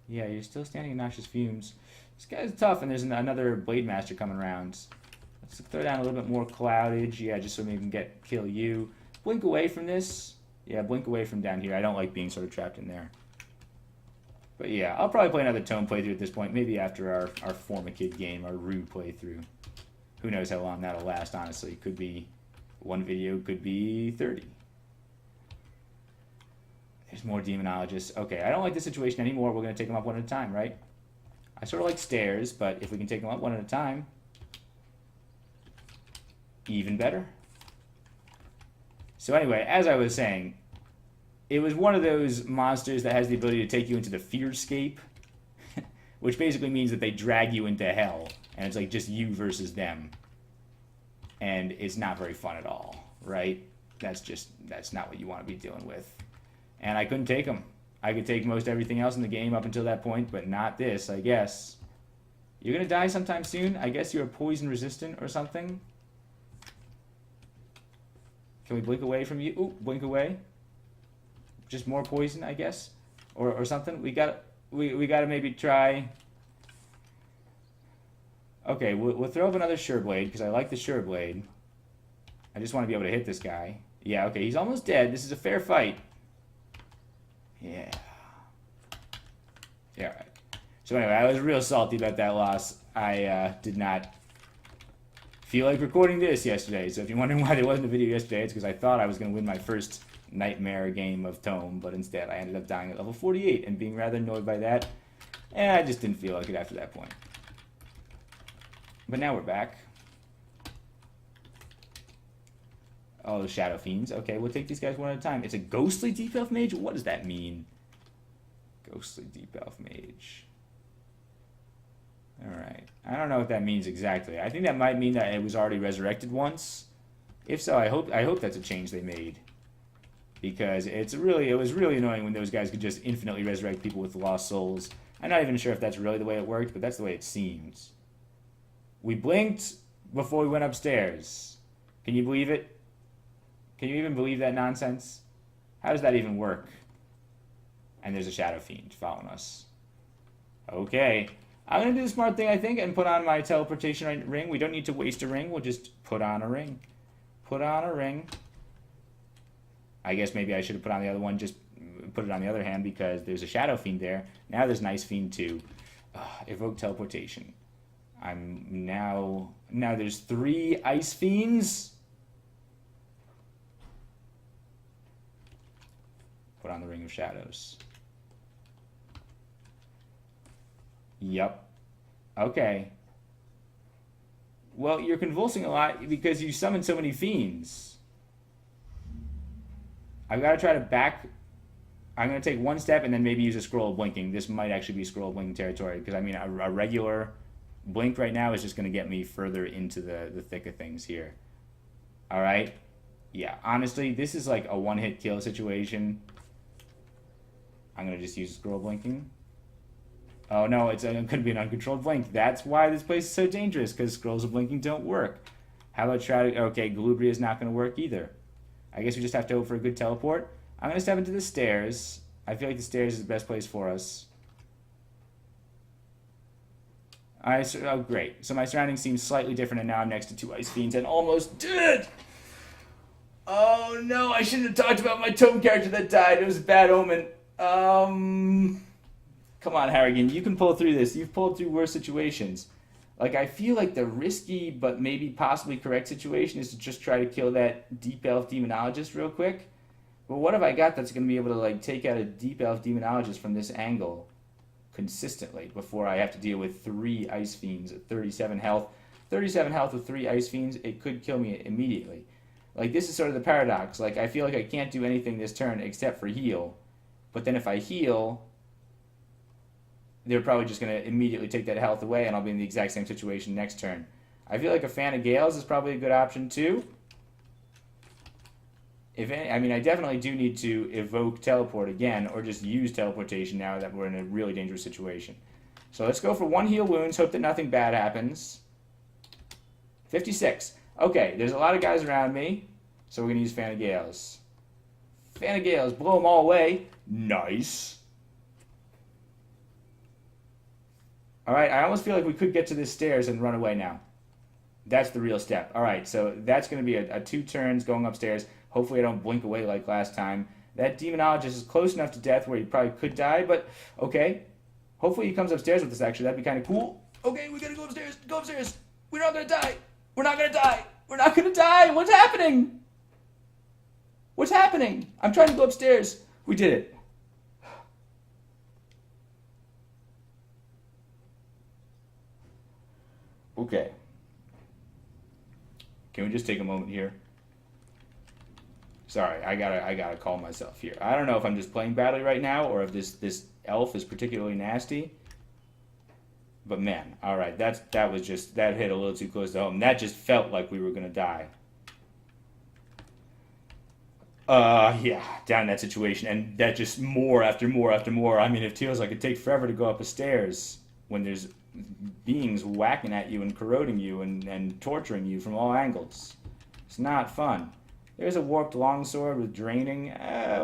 Yeah, you're still standing in noxious fumes. This guy's tough, and there's another Blade Master coming around. Let's throw down a little bit more cloudage. Yeah, just so maybe we can kill you. Blink away from this. Yeah, blink away from down here. I don't like being sort of trapped in there. But yeah, I'll probably play another Tome playthrough at this point. Maybe after our Formikid game, our Rue playthrough. Who knows how long that'll last, honestly. Could be one video, could be 30. There's more demonologists. Okay, I don't like this situation anymore. We're going to take them up one at a time, right? I sort of like stairs, but if we can take them up one at a time, even better. So anyway, as I was saying, it was one of those monsters that has the ability to take you into the fearscape, which basically means that they drag you into hell, and it's like just you versus them. And it's not very fun at all, right? That's not what you want to be dealing with. And I couldn't take them. I could take most everything else in the game up until that point, but not this, I guess. You're going to die sometime soon? I guess you're poison resistant or something? Can we blink away from you? Ooh, blink away. Just more poison, I guess? Or something? We got to maybe try... Okay, we'll throw up another Sure Blade, because I like the Sure Blade. I just want to be able to hit this guy. Yeah, okay, he's almost dead. This is a fair fight. Yeah. Yeah, right. So anyway, I was real salty about that loss. I did not feel like recording this yesterday. So if you're wondering why there wasn't a video yesterday, it's because I thought I was going to win my first nightmare game of Tome, but instead I ended up dying at level 48 and being rather annoyed by that. And I just didn't feel like it after that point. But now we're back. Oh, the Shadow Fiends. Okay, we'll take these guys one at a time. It's a Ghostly Deep Elf Mage? What does that mean? Ghostly Deep Elf Mage. Alright. I don't know what that means exactly. I think that might mean that it was already resurrected once. If so, I hope that's a change they made. Because it was really annoying when those guys could just infinitely resurrect people with lost souls. I'm not even sure if that's really the way it worked, but that's the way it seems. We blinked before we went upstairs. Can you believe it? Can you even believe that nonsense? How does that even work? And there's a Shadow Fiend following us. Okay. I'm going to do the smart thing, I think, and put on my teleportation ring. We don't need to waste a ring. We'll just put on a ring. Put on a ring. I guess maybe I should have put on the other one, just put it on the other hand, because there's a Shadow Fiend there. Now there's an Ice Fiend too. Evoke teleportation. Now there's 3 Ice Fiends. Put on the Ring of Shadows. Yep. Okay. Well, you're convulsing a lot because you summoned so many fiends. I've got to try to back... I'm going to take one step and then maybe use a Scroll of Blinking. This might actually be Scroll of Blinking territory, because, I mean, a regular blink right now is just going to get me further into the thick of things here. Alright? Yeah, honestly, this is like a one-hit kill situation. I'm going to just use Scroll of Blinking. Oh no, it could be an uncontrolled blink. That's why this place is so dangerous, because Scrolls of Blinking don't work. How about Shroud? Okay, Galubria is not going to work either. I guess we just have to hope for a good teleport. I'm going to step into the stairs. I feel like the stairs is the best place for us. Oh, great. So my surroundings seem slightly different, and now I'm next to 2 ice fiends and almost dead. Oh no, I shouldn't have talked about my tome character that died. It was a bad omen. Come on, Harrigan. You can pull through this. You've pulled through worse situations. Like, I feel like the risky but maybe possibly correct situation is to just try to kill that Deep Elf Demonologist real quick. But what have I got that's going to be able to, like, take out a Deep Elf Demonologist from this angle consistently before I have to deal with 3 Ice Fiends at 37 health? 37 health with 3 Ice Fiends, it could kill me immediately. Like, this is sort of the paradox. Like, I feel like I can't do anything this turn except for heal. But then if I heal, they're probably just going to immediately take that health away, and I'll be in the exact same situation next turn. I feel like a Fan of Gales is probably a good option, too. If any, I mean, I definitely do need to evoke Teleport again, or just use Teleportation now that we're in a really dangerous situation. So let's go for 1 heal wounds, hope that nothing bad happens. 56. Okay, there's a lot of guys around me, so we're going to use Fan of Gales. Fan of Gales, blow them all away. Nice. Alright, I almost feel like we could get to this stairs and run away now. That's the real step. Alright, so that's going to be a 2 turns going upstairs. Hopefully I don't blink away like last time. That Demonologist is close enough to death where he probably could die, but okay. Hopefully he comes upstairs with us, actually. That'd be kind of cool. Okay, we gotta go upstairs. Go upstairs. We're not going to die. We're not going to die. We're not going to die. What's happening? What's happening? I'm trying to go upstairs. We did it. Okay. Can we just take a moment here? Sorry, I gotta calm myself here. I don't know if I'm just playing badly right now or if this elf is particularly nasty. But man, all right, that hit a little too close to home. That just felt like we were gonna die. Yeah, down in that situation, and that just more after more after more. I mean, it feels like it takes forever to go up the stairs when there's beings whacking at you and corroding you and torturing you from all angles. It's not fun. There's a warped longsword with draining.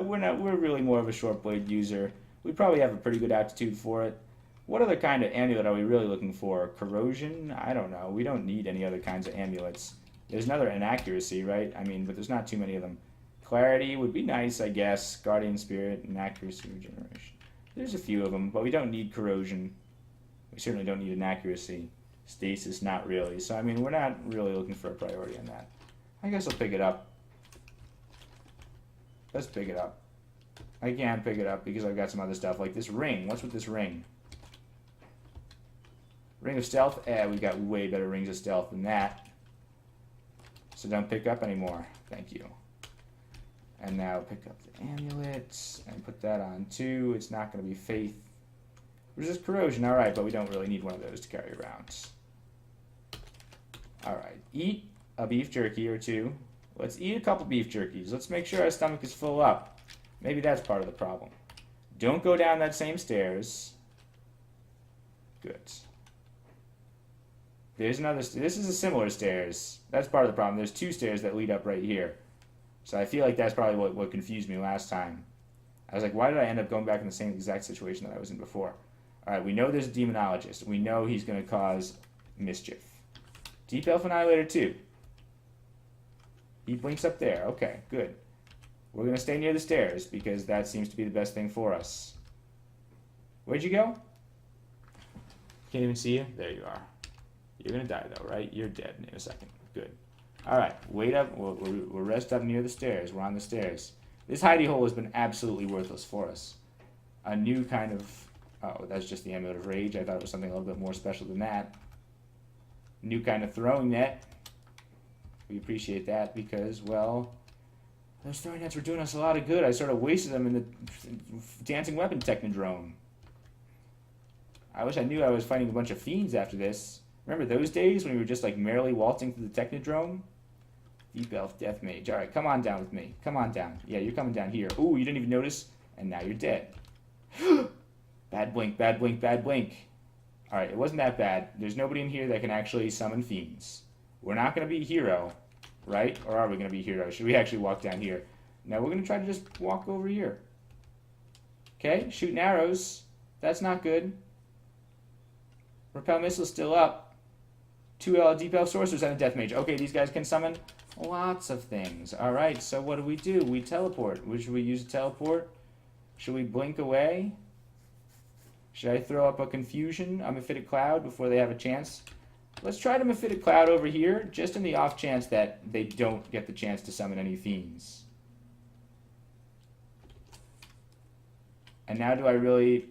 We're really more of a short blade user. We probably have a pretty good aptitude for it. What other kind of amulet are we really looking for? Corrosion? I don't know. We don't need any other kinds of amulets. There's another inaccuracy, right? I mean, but there's not too many of them. Clarity would be nice, I guess. Guardian Spirit, inaccuracy, regeneration. There's a few of them, but we don't need corrosion. We certainly don't need inaccuracy. Stasis, not really. So, I mean, we're not really looking for a priority on that. I guess I'll pick it up. Let's pick it up. I can't pick it up because I've got some other stuff, like this ring. What's with this ring? Ring of Stealth? We got way better rings of stealth than that. So don't pick up anymore. Thank you. And now pick up the amulets and put that on too. It's not going to be faith. Resist corrosion, alright, but we don't really need one of those to carry around. Alright, eat a beef jerky or 2. Let's eat a couple beef jerkies. Let's make sure our stomach is full up. Maybe that's part of the problem. Don't go down that same stairs. Good. There's another, this is a similar stairs. That's part of the problem. There's 2 stairs that lead up right here. So I feel like that's probably what confused me last time. I was like, why did I end up going back in the same exact situation that I was in before? Alright, we know there's a Demonologist. We know he's going to cause mischief. Deep Elf Annihilator 2. He blinks up there. Okay, good. We're going to stay near the stairs because that seems to be the best thing for us. Where'd you go? Can't even see you? There you are. You're going to die though, right? You're dead in a second. Good. Alright, wait up. We'll rest up near the stairs. We're on the stairs. This hidey hole has been absolutely worthless for us. A new kind of... Oh, that's just the Amulet of Rage. I thought it was something a little bit more special than that. New kind of throwing net. We appreciate that because, well, those throwing nets were doing us a lot of good. I sort of wasted them in the Dancing Weapon Technodrome. I wish I knew I was fighting a bunch of fiends after this. Remember those days when we were just like merrily waltzing through the Technodrome? Deep Elf Death Mage. Alright, come on down with me. Come on down. Yeah, you're coming down here. Ooh, you didn't even notice? And now you're dead. Bad blink, bad blink, bad blink. Alright, it wasn't that bad. There's nobody in here that can actually summon fiends. We're not going to be hero, right? Or are we going to be hero? Should we actually walk down here? No, we're going to try to just walk over here. Okay, shooting arrows. That's not good. Repel Missile's still up. 2 Deep Elf Sorcerers and a Death Mage. Okay, these guys can summon lots of things. Alright, so what do? We teleport. Should we use a teleport? Should we blink away? Should I throw up a Confusion, a Mephitic Cloud, before they have a chance? Let's try to Mephitic Cloud over here, just in the off chance that they don't get the chance to summon any Fiends. And now do I really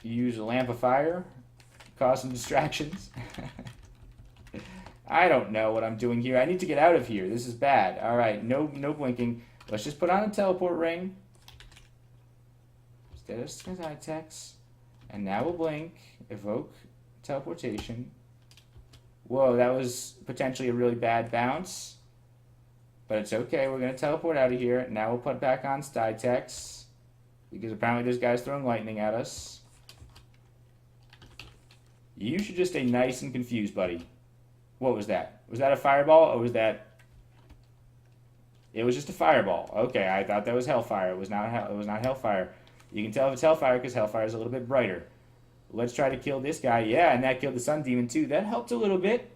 use a Lamp of Fire? Cause some distractions? I don't know what I'm doing here. I need to get out of here. This is bad. Alright, no blinking. Let's just put on a teleport ring. Instead of Sky-Tex. And now we'll blink. Evoke teleportation. Whoa, that was potentially a really bad bounce. But it's okay. We're going to teleport out of here. Now we'll put back on Sky-Tex. Because apparently this guy's throwing lightning at us. You should just stay nice and confused, buddy. What was that? Was that a fireball, or was that... It was just a fireball. Okay, I thought that was Hellfire. It was not Hellfire. You can tell if it's Hellfire because Hellfire is a little bit brighter. Let's try to kill this guy. Yeah, and that killed the Sun Demon too. That helped a little bit.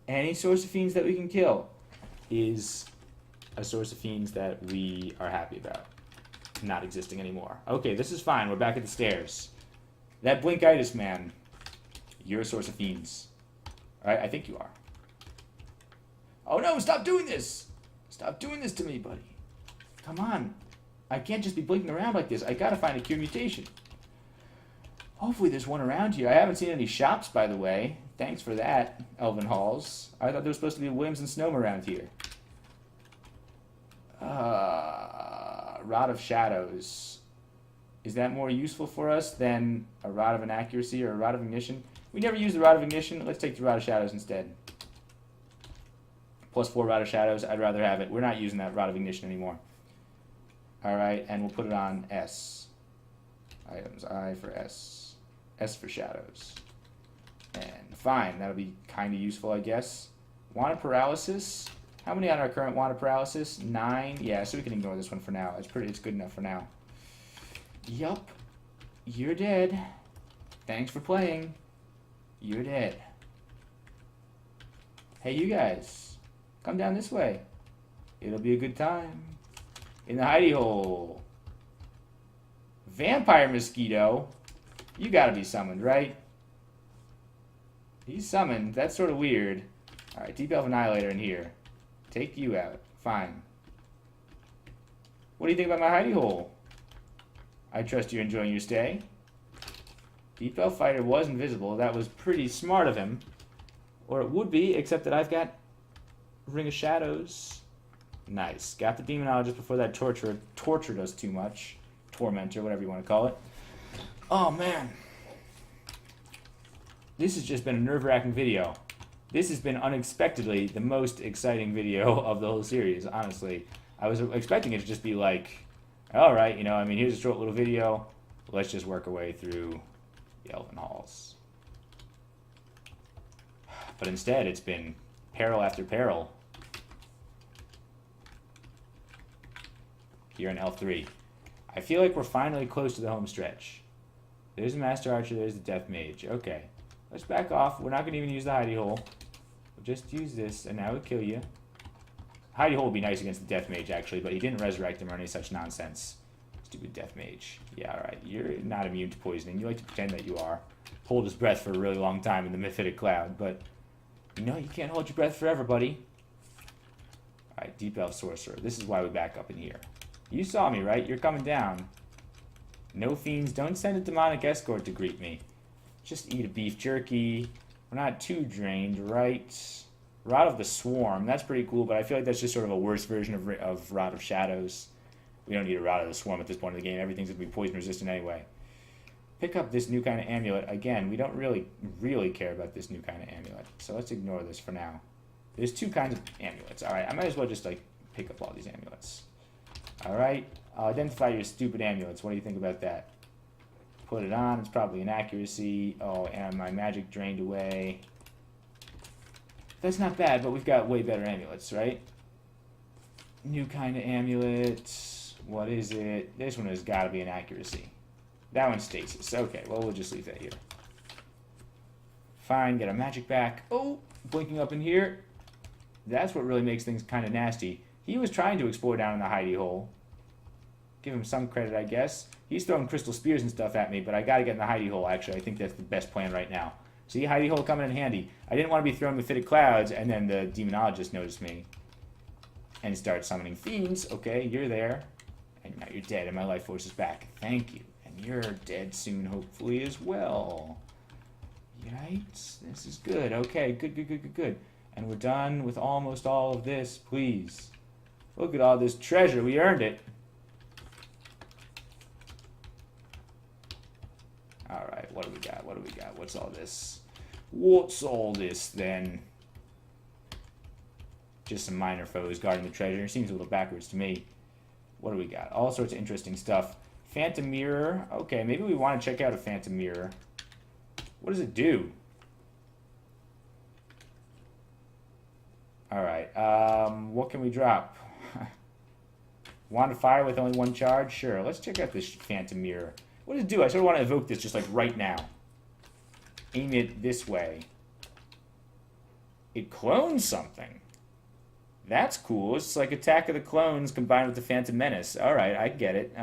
Any source of fiends that we can kill is a source of fiends that we are happy about not existing anymore. Okay, this is fine. We're back at the stairs. That Blinkitis man, you're a source of fiends. Alright, I think you are. Oh no, stop doing this! Stop doing this to me, buddy. Come on. I can't just be blinking around like this. I gotta find a cure mutation. Hopefully there's one around here. I haven't seen any shops, by the way. Thanks for that, Elven Halls. I thought there was supposed to be Williams and Snowm around here. Rod of Shadows. Is that more useful for us than a Rod of Inaccuracy or a Rod of Ignition? We never use the Rod of Ignition. Let's take the Rod of Shadows instead. +4 Rod of Shadows. I'd rather have it. We're not using that Rod of Ignition anymore. Alright, and we'll put it on S. Items. I for S. S for Shadows. And fine. That'll be kind of useful, I guess. Wand of Paralysis. How many on our current Wand of Paralysis? 9. Yeah, so we can ignore this one for now. It's good enough for now. Yup. You're dead. Thanks for playing. You're dead. Hey, you guys. Come down this way. It'll be a good time. In the hidey hole. Vampire Mosquito? You gotta be summoned, right? He's summoned. That's sort of weird. Alright, Deep Elf Annihilator in here. Take you out. Fine. What do you think about my hidey hole? I trust you're enjoying your stay. Deep Elf Fighter was invisible. That was pretty smart of him. Or it would be, except that I've got Ring of Shadows. Nice. Got the Demonologist before that tortured us too much. Tormentor, whatever you want to call it. Oh, man. This has just been a nerve-wracking video. This has been unexpectedly the most exciting video of the whole series, honestly. I was expecting it to just be like, alright, you know, I mean, here's a short little video. Let's just work our way through the Elven Halls. But instead, it's been peril after peril. Here in L3. I feel like we're finally close to the home stretch. There's the Master Archer, there's the Death Mage. Okay. Let's back off. We're not going to even use the hidey hole. We'll just use this, and now we'll kill you. Hidey hole would be nice against the Death Mage, actually, but he didn't resurrect him or any such nonsense. Stupid Death Mage. Yeah, alright. You're not immune to poisoning. You like to pretend that you are. Hold his breath for a really long time in the Mephitic Cloud, but you know you can't hold your breath forever, buddy. Alright, Deep Elf Sorcerer. This is why we back up in here. You saw me, right? You're coming down. No fiends. Don't send a demonic escort to greet me. Just eat a beef jerky. We're not too drained, right? Rod of the Swarm. That's pretty cool, but I feel like that's just sort of a worse version of Rod of Shadows. We don't need a Rod of the Swarm at this point in the game. Everything's going to be poison resistant anyway. Pick up this new kind of amulet. Again, we don't really care about this new kind of amulet. So let's ignore this for now. There's 2 kinds of amulets. Alright, I might as well just like pick up all these amulets. Alright, I'll identify your stupid amulets. What do you think about that? Put it on. It's probably Inaccuracy. Oh, and my magic drained away. That's not bad, but we've got way better amulets, right? New kind of amulet. What is it? This one has got to be Inaccuracy. That one's Stasis. Okay, well, we'll just leave that here. fine. Get our magic back. Oh, blinking up in here. That's what really makes things kind of nasty. He was trying to explore down in the hidey hole. Give him some credit, I guess. He's throwing crystal spears and stuff at me, but I gotta get in the hidey hole, actually. I think that's the best plan right now. See, hidey hole coming in handy. I didn't want to be throwing mephitic clouds, and then the demonologist noticed me. And start summoning fiends. Okay, you're there. And now you're dead, and my life force is back. Thank you. And you're dead soon, hopefully, as well. Right? This is good. Okay, good. And we're done with almost all of this, please. Look at all this treasure. We earned it. Alright, what do we got? What's all this? What's all this, then? Just some minor foes guarding the treasure. Seems a little backwards to me. What do we got? All sorts of interesting stuff. Phantom Mirror. Okay, maybe we want to check out a Phantom Mirror. What does it do? Alright, what can we drop? Wand of Fire with only one charge? Sure, let's check out this Phantom Mirror. What does it do? I sort of want to evoke this just like right now. Aim it this way. It clones something. That's cool. It's like Attack of the Clones combined with the Phantom Menace. Alright, I get it.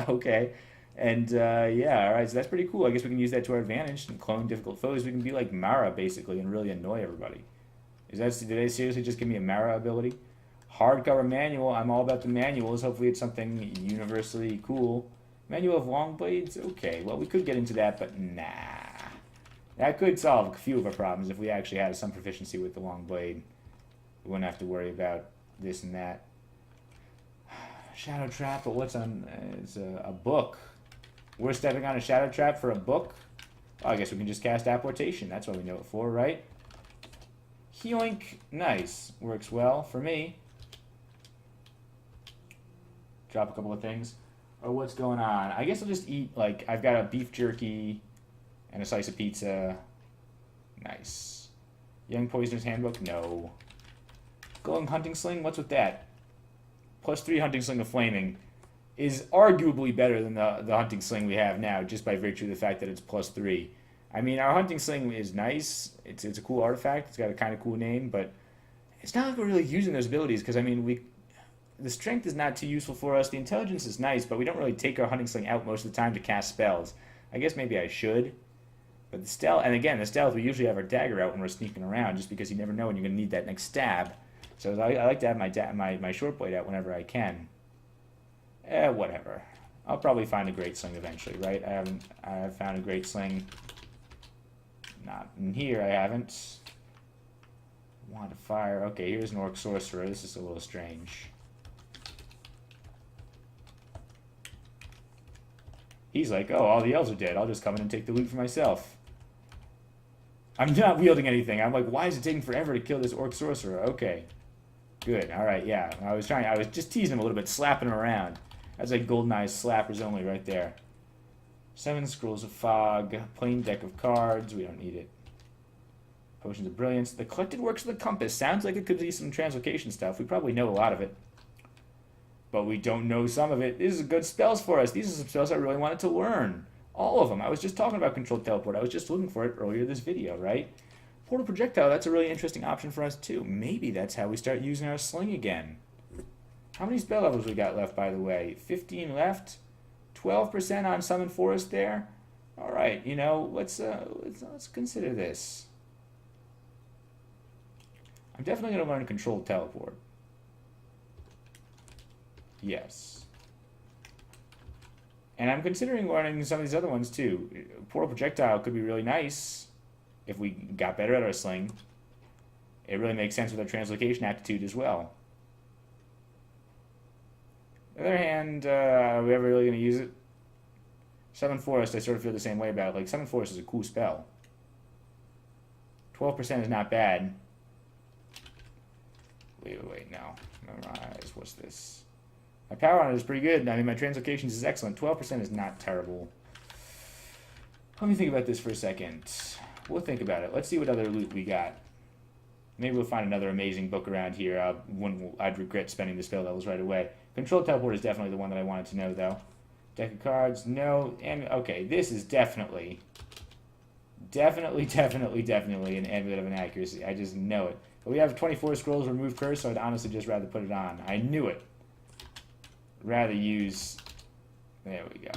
Okay. And, yeah, alright, so that's pretty cool. I guess we can use that to our advantage and clone difficult foes. We can be like Mara, basically, and really annoy everybody. Did they seriously just give me a Mara ability? Hardcover manual. I'm all about the manuals. Hopefully it's something universally cool. Manual of Long Blades? Okay, well, we could get into that, but nah. That could solve a few of our problems if we actually had some proficiency with the Long Blade. We wouldn't have to worry about this and that. Shadow Trap, but what's on... it's a book. We're stepping on a Shadow Trap for a book? Well, I guess we can just cast Apportation. That's what we know it for, right? Yoink. Nice. Works well for me. Drop a couple of things. Or what's going on? I guess I'll just eat, like, I've got a beef jerky and a slice of pizza. Nice. Young Poisoner's Handbook? No. Glowing Hunting Sling? What's with that? +3 Hunting Sling of Flaming is arguably better than the Hunting Sling we have now, just by virtue of the fact that it's +3. I mean, our Hunting Sling is nice. It's a cool artifact. It's got a kind of cool name, but it's not like we're really using those abilities, because, I mean, the strength is not too useful for us. The intelligence is nice, but we don't really take our Hunting Sling out most of the time to cast spells. I guess maybe I should. But the stealth, and again, the stealth, we usually have our dagger out when we're sneaking around, just because you never know when you're going to need that next stab. So I like to have my short blade out whenever I can. Whatever. I'll probably find a great sling eventually, right? I have found a great sling. Not in here, I haven't. Wand of Fire. Okay, here's an Orc Sorcerer. This is a little strange. He's like, oh, all the elves are dead. I'll just come in and take the loot for myself. I'm not wielding anything. I'm like, why is it taking forever to kill this Orc Sorcerer? Okay. Good. Alright, yeah. I was just teasing him a little bit, slapping him around. That's like GoldenEye slappers only right there. 7 Scrolls of Fog. Plain deck of cards. We don't need it. Potions of Brilliance. The Collected Works of the Compass. Sounds like it could be some translocation stuff. We probably know a lot of it. But we don't know some of it. These are good spells for us. These are some spells I really wanted to learn. All of them. I was just talking about Controlled Teleport. I was just looking for it earlier this video, right? Portal Projectile, that's a really interesting option for us too. Maybe that's how we start using our sling again. How many spell levels we got left, by the way? 15 left? 12% on Summon Forest there? Alright, you know, let's consider this. I'm definitely going to learn Controlled Teleport. Yes. And I'm considering learning some of these other ones too. Portal Projectile could be really nice if we got better at our sling. It really makes sense with our translocation aptitude as well. On the other hand, are we ever really going to use it? Summon Forest, I sort of feel the same way about it. Like, Summon Forest is a cool spell. 12% is not bad. Wait, no. Memorize, what's this? My power on it is pretty good. I mean, my translocations is excellent. 12% is not terrible. Let me think about this for a second. We'll think about it. Let's see what other loot we got. Maybe we'll find another amazing book around here. I'd regret spending the spell levels right away. Controlled Teleport is definitely the one that I wanted to know, though. Deck of cards, no. And okay, this is definitely Definitely, definitely, definitely an amulet of inaccuracy. I just know it. But we have 24 scrolls remove curse, so I'd honestly just rather put it on. I knew it. Rather use... There we go.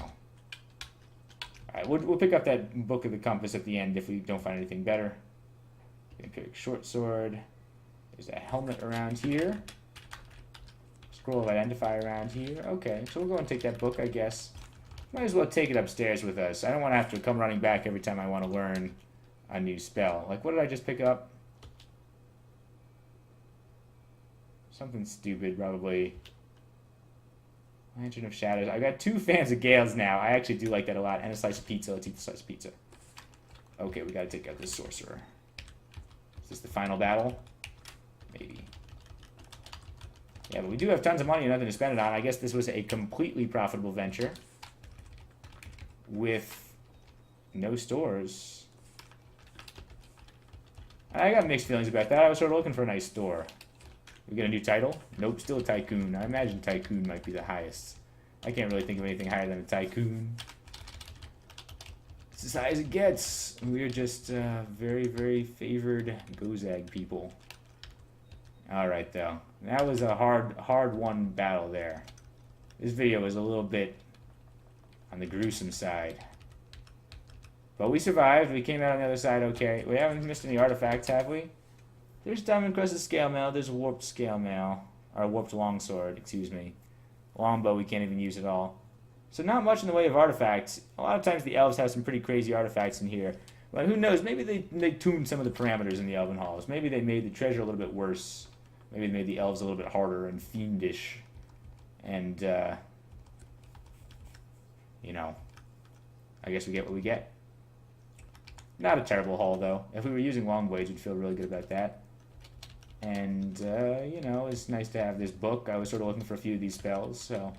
Alright, we'll pick up that Book of the Compass at the end if we don't find anything better. Pick short sword. There's a helmet around here. Scroll of Identify around here. Okay, so we'll go and take that book, I guess. Might as well take it upstairs with us. I don't want to have to come running back every time I want to learn a new spell. Like, what did I just pick up? Something stupid, probably. Lantern of Shadows. I got 2 fans of Gales now. I actually do like that a lot. And a slice of pizza. Let's eat the slice of pizza. Okay, we gotta take out this sorcerer. Is this the final battle? Maybe. Yeah, but we do have tons of money and nothing to spend it on. I guess this was a completely profitable venture. With no stores. I got mixed feelings about that. I was sort of looking for a nice store. We get a new title? Nope, still a Tycoon. I imagine Tycoon might be the highest. I can't really think of anything higher than a Tycoon. It's as high as it gets. We're just very, very favored Gozag people. Alright, though. That was a hard-won battle there. This video was a little bit on the gruesome side. But we survived. We came out on the other side okay. We haven't missed any artifacts, have we? There's Diamond-Crested Scale Mail. There's Warped Scale Mail. Or Warped Longsword, excuse me. Longbow we can't even use at all. So not much in the way of artifacts. A lot of times the elves have some pretty crazy artifacts in here. But who knows? Maybe they tuned some of the parameters in the Elven Halls. Maybe they made the treasure a little bit worse. Maybe they made the elves a little bit harder and fiendish. And, you know, I guess we get what we get. Not a terrible haul, though. If we were using long blades, we'd feel really good about that. And, you know, it's nice to have this book. I was sort of looking for a few of these spells, so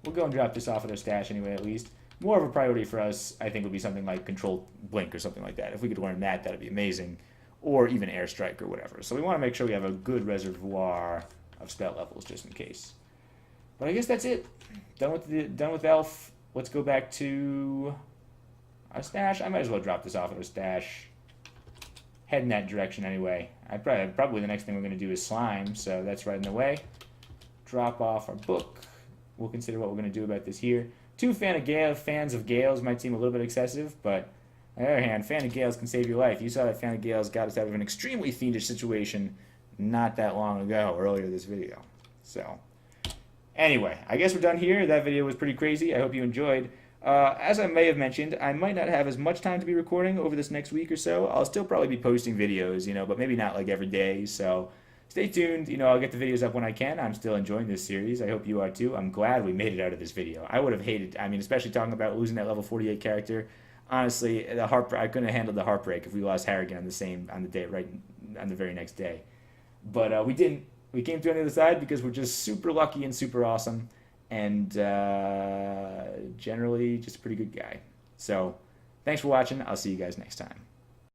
we'll go and drop this off at our stash anyway, at least. More of a priority for us, I think, would be something like Control Blink or something like that. If we could learn that, that'd be amazing. Or even Airstrike or whatever. So we want to make sure we have a good reservoir of spell levels, just in case. But I guess that's it. Done with Elf. Let's go back to our stash. I might as well drop this off at our stash. Head in that direction anyway. Probably the next thing we're going to do is slime, so that's right in the way. Drop off our book. We'll consider what we're going to do about this here. 2 fans of Gales might seem a little bit excessive, but on the other hand, fan of Gales can save your life. You saw that fan of Gales got us out of an extremely fiendish situation not that long ago, earlier this video. So, anyway, I guess we're done here. That video was pretty crazy. I hope you enjoyed. As I may have mentioned, I might not have as much time to be recording over this next week or so. I'll still probably be posting videos, you know, but maybe not like every day. So stay tuned. You know, I'll get the videos up when I can. I'm still enjoying this series. I hope you are too. I'm glad we made it out of this video. I would have hated, I mean, especially talking about losing that level 48 character. Honestly, I couldn't have handled the heartbreak if we lost Harrigan on the very next day. But we didn't. We came through on the other side because we're just super lucky and super awesome. And generally just a pretty good guy. So thanks for watching. I'll see you guys next time.